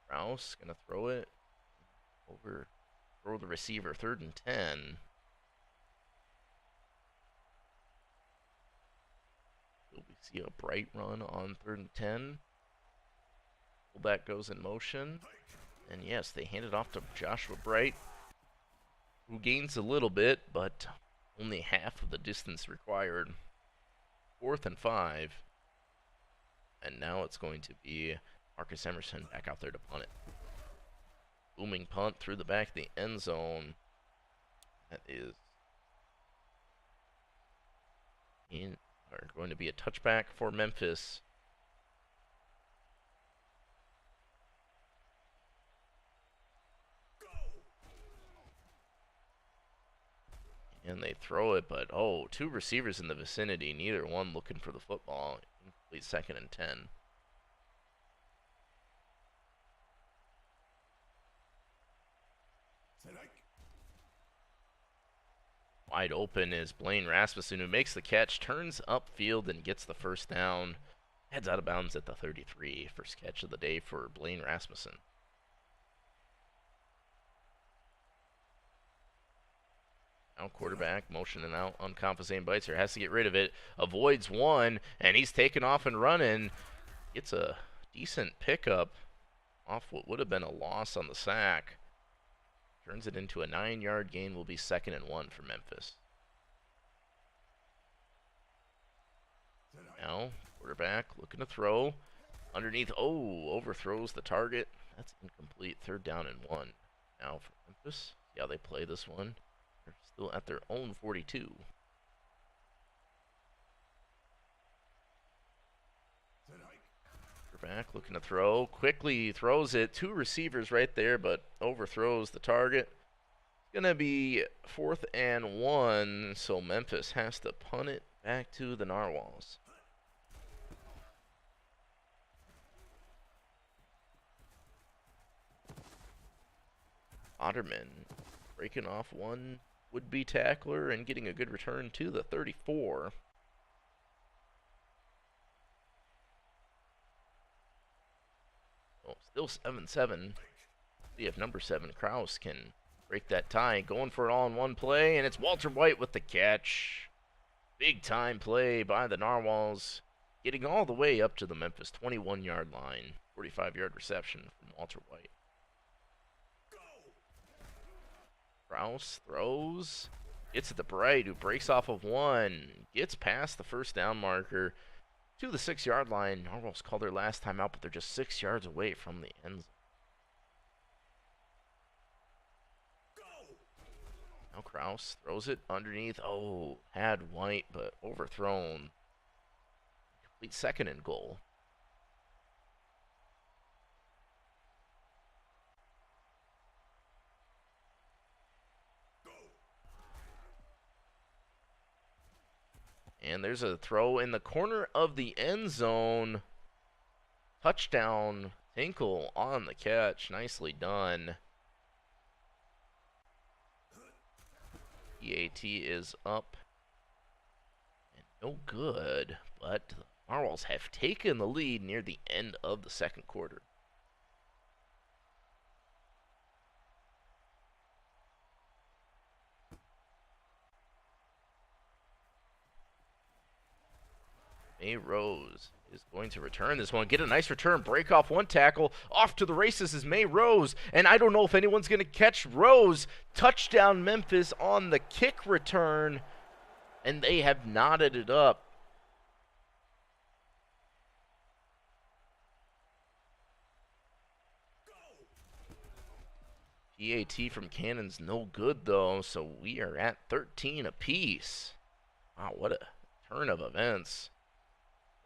Kraus gonna throw it. Throw the receiver. 3rd and 10. We see a Bright run on 3rd and 10. Fullback goes in motion. And yes, they hand it off to Joshua Bright, who gains a little bit, but only half of the distance required. 4th and 5. And now it's going to be Marcus Emerson back out there to punt it. Booming punt through the back of the end zone. That is going to be a touchback for Memphis. And they throw it, but 2 receivers in the vicinity, neither one looking for the football. Incomplete 2nd and 10. Wide open is Blaine Rasmussen, who makes the catch, turns upfield, and gets the 1st down. Heads out of bounds at the 33. First catch of the day for Blaine Rasmussen. Now quarterback motioning out on Confazane Beitzer. Has to get rid of it. Avoids one, and he's taken off and running. Gets a decent pickup off what would have been a loss on the sack. Turns it into a 9-yard gain. Will be 2nd and 1 for Memphis. Now, quarterback looking to throw. Underneath, overthrows the target. That's incomplete. 3rd down and 1. Now for Memphis. See how they play this one. They're still at their own 42. Quarterback looking to throw. Quickly throws it. 2 receivers right there, but overthrows the target. It's going to be 4th and 1, so Memphis has to punt it back to the Narwhals. Otterman breaking off one would-be tackler and getting a good return to the 34. Still 7-7. See if number 7, Kraus, can break that tie. Going for it all in one play, and it's Walter White with the catch. Big time play by the Narwhals, getting all the way up to the Memphis 21-yard line. 45-yard reception from Walter White. Kraus throws. Gets it to Bright, who breaks off of one. Gets past the 1st down marker to the 6-yard line. Narwhals called their last time out, but they're just 6 yards away from the end zone. Now Kraus throws it underneath. Had White, but overthrown. Complete 2nd and goal. And there's a throw in the corner of the end zone. Touchdown. Tinkle on the catch. Nicely done. EAT is up. And no good. But the Narwhals have taken the lead near the end of the 2nd quarter. May Rose is going to return this one. Get a nice return. Break off one tackle. Off to the races is May Rose. And I don't know if anyone's going to catch Rose. Touchdown Memphis on the kick return. And they have knotted it up. PAT from Cannon's no good, though. So we are at 13 apiece. Wow, what a turn of events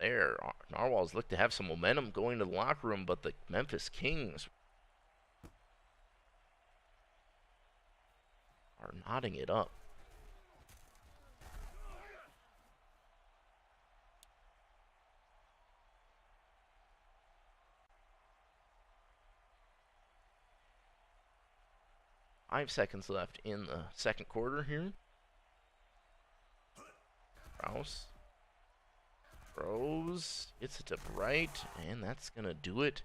there. Narwhals look to have some momentum going to the locker room, but the Memphis Kings are knotting it up. Five seconds left in the second quarter here. Rouse throws, gets it to right, and that's going to do it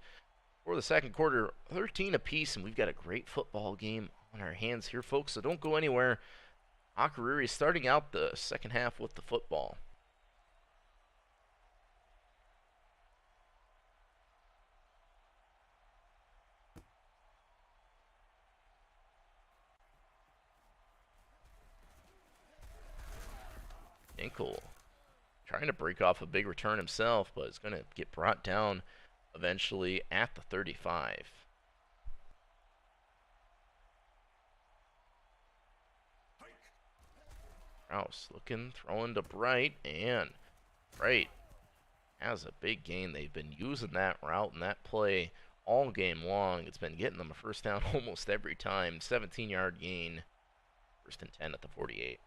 for the second quarter. 13 apiece, and we've got a great football game on our hands here, folks, so don't go anywhere. Akuriri starting out the second half with the football. Inkle trying to break off a big return himself, but it's going to get brought down eventually at the 35. Rouse looking, throwing to Bright, and Bright has a big gain. They've been using that route and that play all game long. It's been getting them a first down almost every time. 17-yard gain, 1st and 10 at the 48.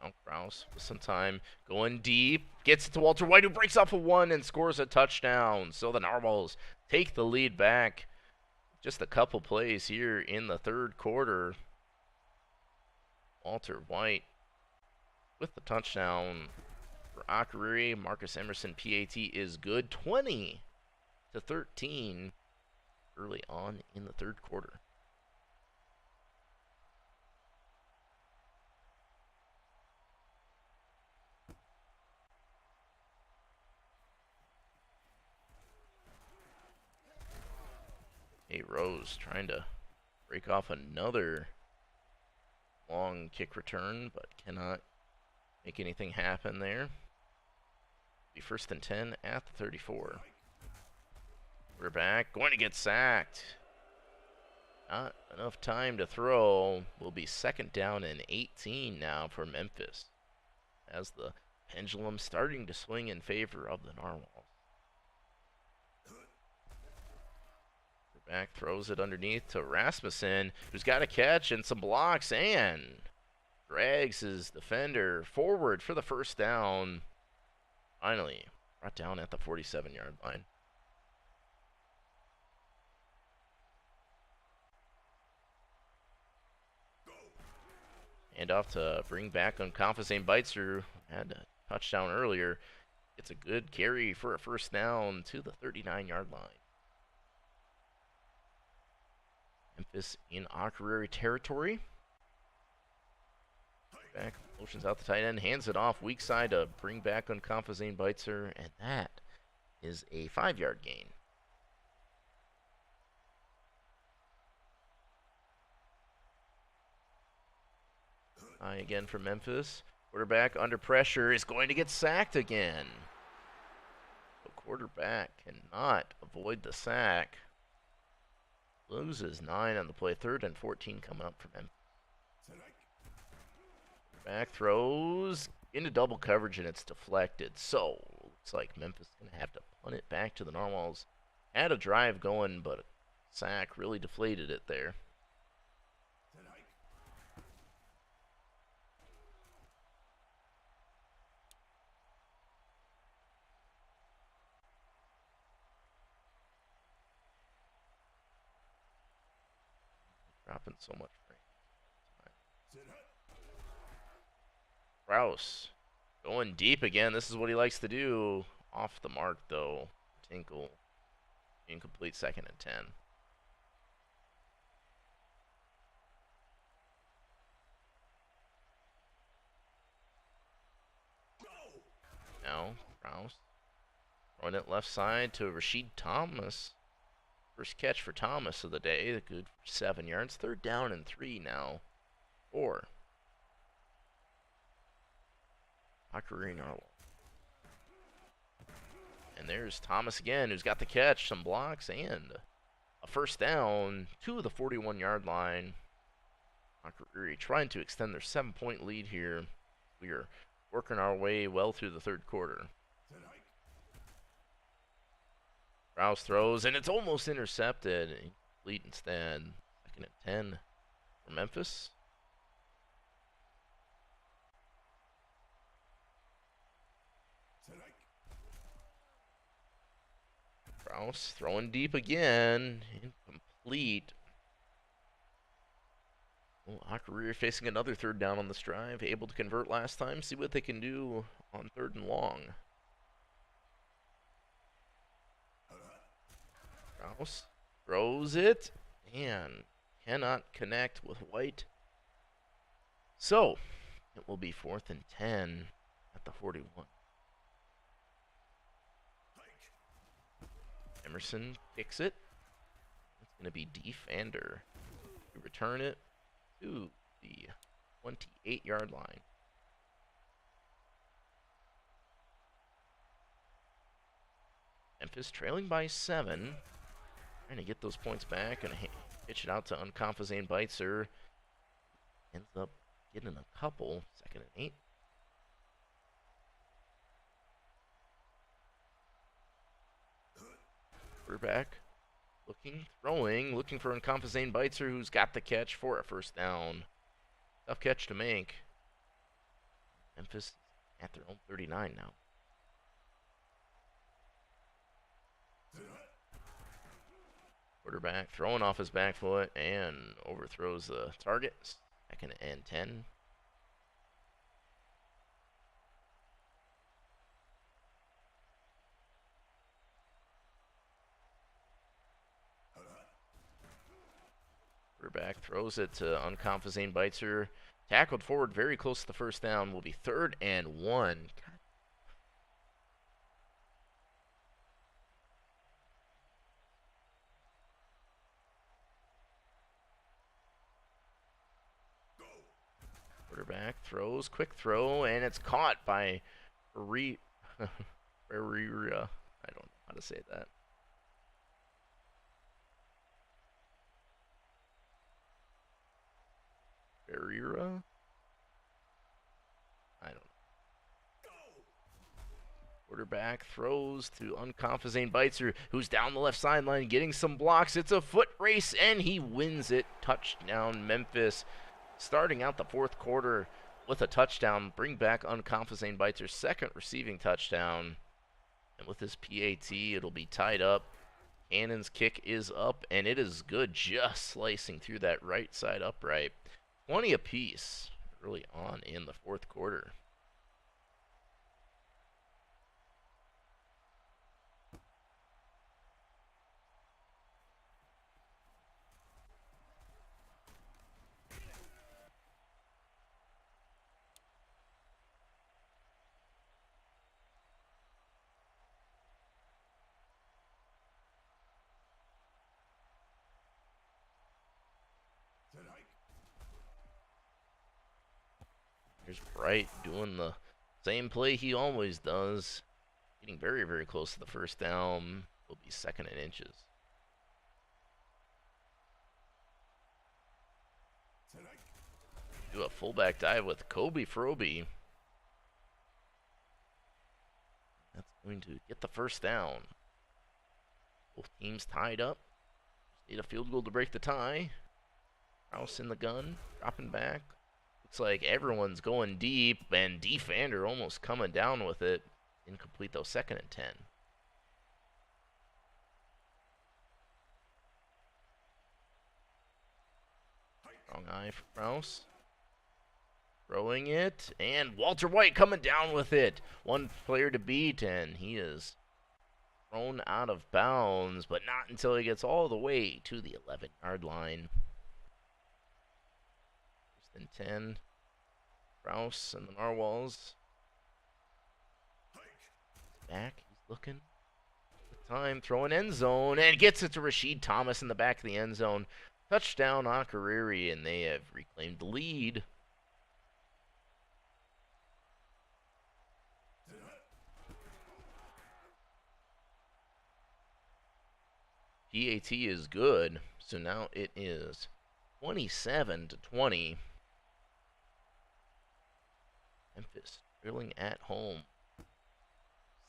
Now Rouse with some time, going deep, gets it to Walter White, who breaks off a one and scores a touchdown. So the Narwhals take the lead back. Just a couple plays here in the third quarter. Walter White with the touchdown for Akuriri. Marcus Emerson PAT is good. 20-13 early on in the third quarter. Hey, Rose trying to break off another long kick return, but cannot make anything happen there. Be 1st and 10 at the 34. We're back, going to get sacked. Not enough time to throw. Will be 2nd down and 18 now for Memphis, as the pendulum starting to swing in favor of the Narwhals. Back throws it underneath to Rasmussen, who's got a catch and some blocks, and drags his defender forward for the first down. Finally brought down at the 47-yard line. And off to bring back on Confazane Beitzer, had a touchdown earlier. It's a good carry for a first down to the 39-yard line. Memphis in Akuriri territory. Back, motions out the tight end, hands it off weak side to bring back on Confazane Beitzer, and that is a 5-yard gain. High again for Memphis. Quarterback under pressure is going to get sacked again. The quarterback cannot avoid the sack. Loses 9 on the play. 3rd and 14 coming up for him. Back throws into double coverage, and it's deflected. So looks like Memphis is going to have to punt it back to the Narwhals. Had a drive going, but a sack really deflated it there. Dropping so much frame. Rouse going deep again. This is what he likes to do. Off the mark, though. Tinkle. Incomplete, 2nd and 10. Throwing it left side to Rashid Thomas. First catch for Thomas of the day. Good for 7 yards. 3rd down and 3 now. 4. Ocarina. And there's Thomas again, who's got the catch, some blocks, and a first down to the 41-yard line. Ocarina trying to extend their 7-point lead here. We are working our way well through the 3rd quarter. Rouse throws, and it's almost intercepted. Complete instead. 2nd and 10 for Memphis. Rouse throwing deep again. Incomplete. Well, Ocarina facing another 3rd down on this drive. Able to convert last time. See what they can do on 3rd and long. Rouse throws it and cannot connect with White. So, it will be 4th and 10 at the 41. Emerson kicks it. It's going to be Defender to return it to the 28-yard line. Memphis trailing by 7. Trying to get those points back and pitch it out to Unconfazane Beitzer. Ends up getting a couple. 2nd and 8. Quarterback looking, throwing, looking for Unconfazane Beitzer, who's got the catch for a first down. Tough catch to make. Memphis at their own 39 now. Quarterback throwing off his back foot and overthrows the target. 2nd and 10. Quarterback throws it to Unconfazane Beitzer. Tackled forward very close to the first down. Will be 3rd and 1. Quarterback throws, quick throw, and it's caught by Ferreira. I don't know how to say that. Ferreira? I don't know. Quarterback throws to Unconfazane Beitzer, who's down the left sideline getting some blocks. It's a foot race, and he wins it. Touchdown, Memphis. Starting out the 4th quarter with a touchdown. Bring back Unconfazane Beitzer's 2nd receiving touchdown. And with this PAT, it'll be tied up. Cannon's kick is up, and it is good, just slicing through that right side upright. 20 apiece early on in the 4th quarter. Here's Bright doing the same play he always does. Getting very, very close to the first down. Will be 2nd and inches. Do a fullback dive with Kobe Froby. That's going to get the first down. Both teams tied up. Need a field goal to break the tie. Rouse in the gun, dropping back. Looks like everyone's going deep, and Defender almost coming down with it. Incomplete though, 2nd and 10. Wrong eye for Rouse. Throwing it, and Walter White coming down with it. One player to beat, and he is thrown out of bounds, but not until he gets all the way to the 11-yard line. 1st and 10. Rouse and the Narwhals. Back, he's looking. time, throwing end zone, and gets it to Rashid Thomas in the back of the end zone. Touchdown, Akureyri, and they have reclaimed the lead. PAT is good, so now it is 27-20. Memphis drilling at home.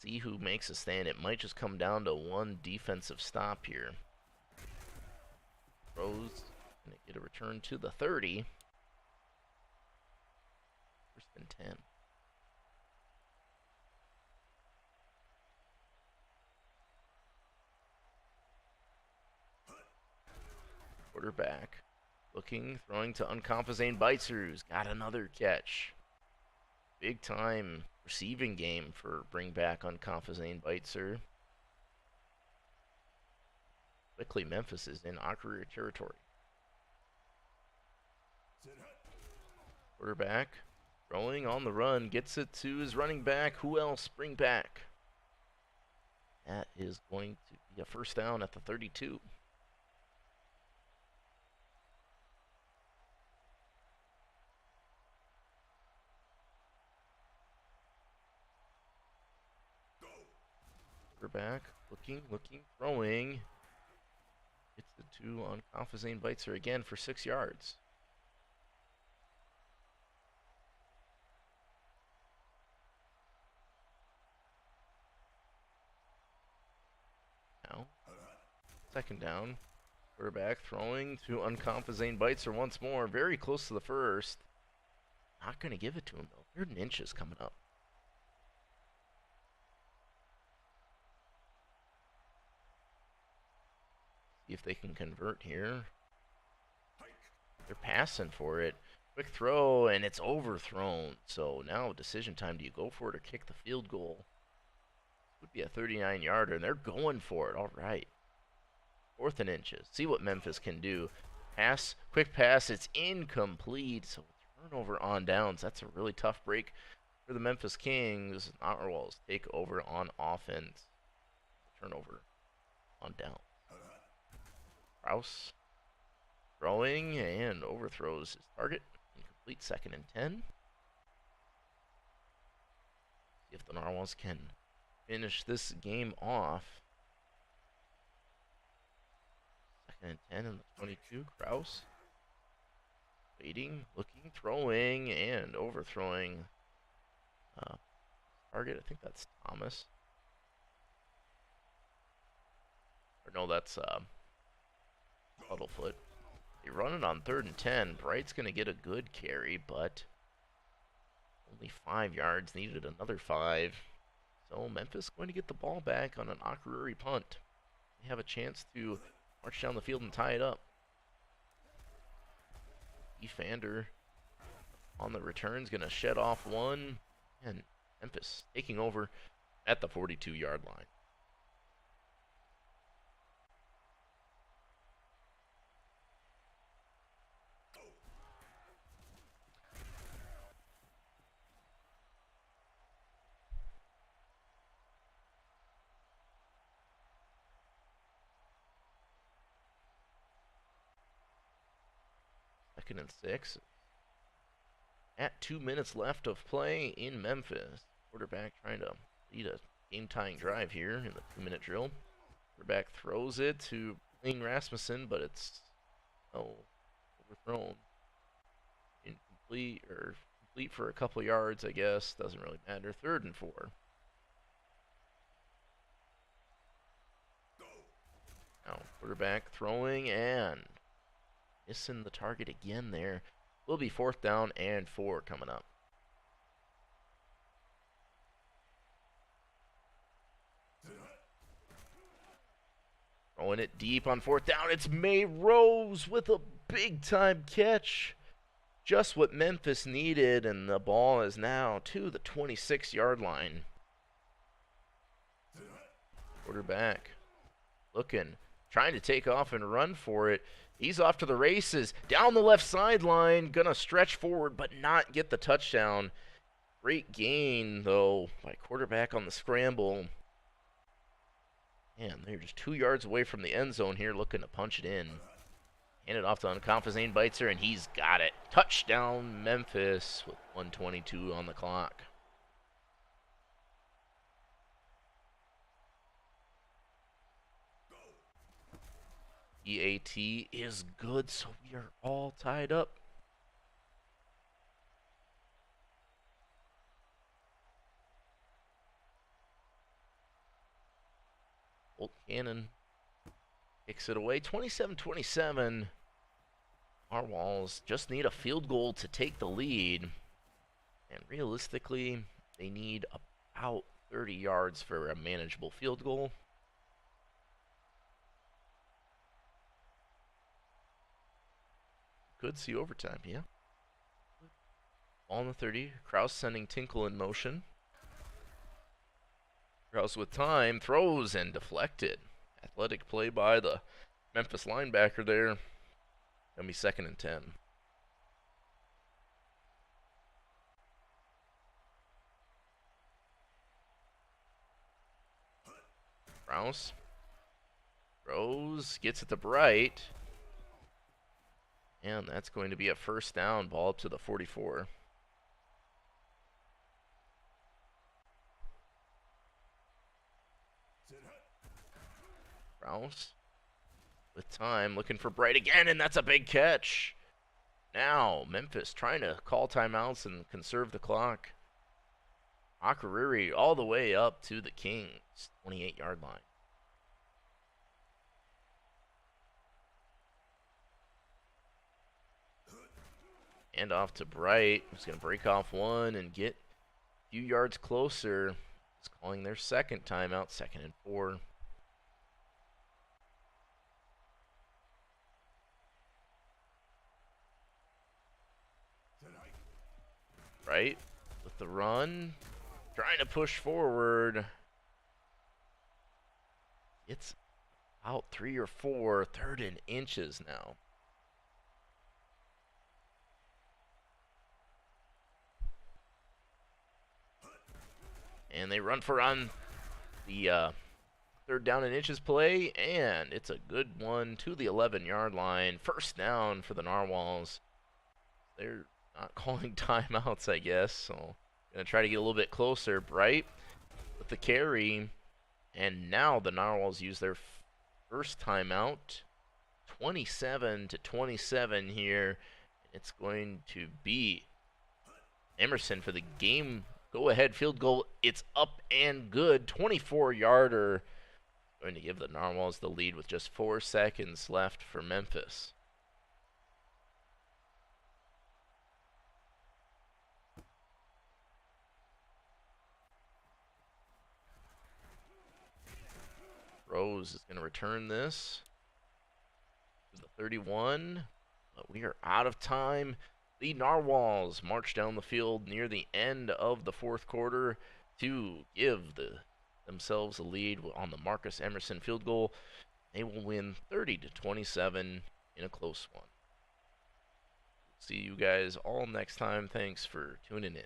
See who makes a stand. It might just come down to one defensive stop here. Rose gonna get a return to the 30. First and 10. Quarterback looking, throwing to Unconfazane Beitzer, who's got another catch. Big time receiving game for bring back Unconfazane Beitzer. Quickly, Memphis is in Akureyri territory. Quarterback throwing on the run, gets it to his running back. Who else? Bring back. That is going to be a first down at the 32. Quarterback looking, throwing. Gets the two on Unconfazane Beitzer again for 6 yards. Now, second down. Quarterback throwing to Unconfazane Beitzer once more. Very close to the first. Not going to give it to him, though. 3rd and inches coming up. See if they can convert here. They're passing for it. Quick throw, and it's overthrown. So now decision time. Do you go for it or kick the field goal? Would be a 39-yarder, and they're going for it. All right. 4th and inches. See what Memphis can do. Pass, quick pass. It's incomplete. So turnover on downs. That's a really tough break for the Memphis Kings. Narwhals take over on offense. Turnover on downs. Kraus throwing and overthrows his target. Incomplete, 2nd and 10. See if the Narwhals can finish this game off. 2nd and 10 in the 22. Kraus waiting, looking, throwing, and overthrowing target. I think that's Thomas. Or no, that's Huddlefoot. They run it on 3rd and 10. Bright's going to get a good carry, but only 5 yards. Needed another 5. So Memphis going to get the ball back on an Akureyri punt. They have a chance to march down the field and tie it up. Efander on the returns, going to shed off one. And Memphis taking over at the 42-yard line. Second and 6. At 2 minutes left of play in Memphis. Quarterback trying to lead a game-tying drive here in the 2-minute drill. Quarterback throws it to Blaine Rasmussen, but it's overthrown. Incomplete, or complete for a couple yards, I guess. Doesn't really matter. 3rd and 4. Now, quarterback throwing and missing the target again there. Will be 4th down and 4 coming up. Throwing it deep on 4th down. It's May Rose with a big-time catch. Just what Memphis needed, and the ball is now to the 26-yard line. Quarterback looking, trying to take off and run for it. He's off to the races. Down the left sideline. Going to stretch forward but not get the touchdown. Great gain, though, by quarterback on the scramble. Man, they're just 2 yards away from the end zone here, looking to punch it in. Hand it off to Unconfident. Zane Beitzer, and he's got it. Touchdown, Memphis, with 1:22 on the clock. EAT is good, so we are all tied up. Bolt Cannon kicks it away. 27-27. Our Walls just need a field goal to take the lead. And realistically, they need about 30 yards for a manageable field goal. Could see overtime, yeah. Ball on the 30. Kraus sending Tinkle in motion. Kraus with time, throws and deflected. Athletic play by the Memphis linebacker there. Gonna be 2nd and 10. Kraus throws, gets it to Bright. And that's going to be a 1st down. Ball up to the 44. Kraus with time, looking for Bright again, and that's a big catch. Now, Memphis trying to call timeouts and conserve the clock. Akuriri all the way up to the Kings' 28-yard line. And off to Bright, who's going to break off one and get a few yards closer. He's calling their 2nd timeout, 2nd and 4. Right with the run, trying to push forward. It's out 3 or 4, 3rd and inches now. And they run for on the 3rd down and inches play, and it's a good one to the 11-yard line. 1st down for the Narwhals. They're not calling timeouts, I guess, so gonna try to get a little bit closer. Bright with the carry, and now the Narwhals use their 1st timeout. 27-27 here. It's going to be Emerson for the game go-ahead field goal. It's up and good. 24-yarder. Going to give the Narwhals the lead with just 4 seconds left for Memphis. Rose is going to return this to the 31, but we are out of time. The Narwhals march down the field near the end of the 4th quarter to give themselves a lead on the Marcus Emerson field goal. They will win 30-27 in a close one. See you guys all next time. Thanks for tuning in.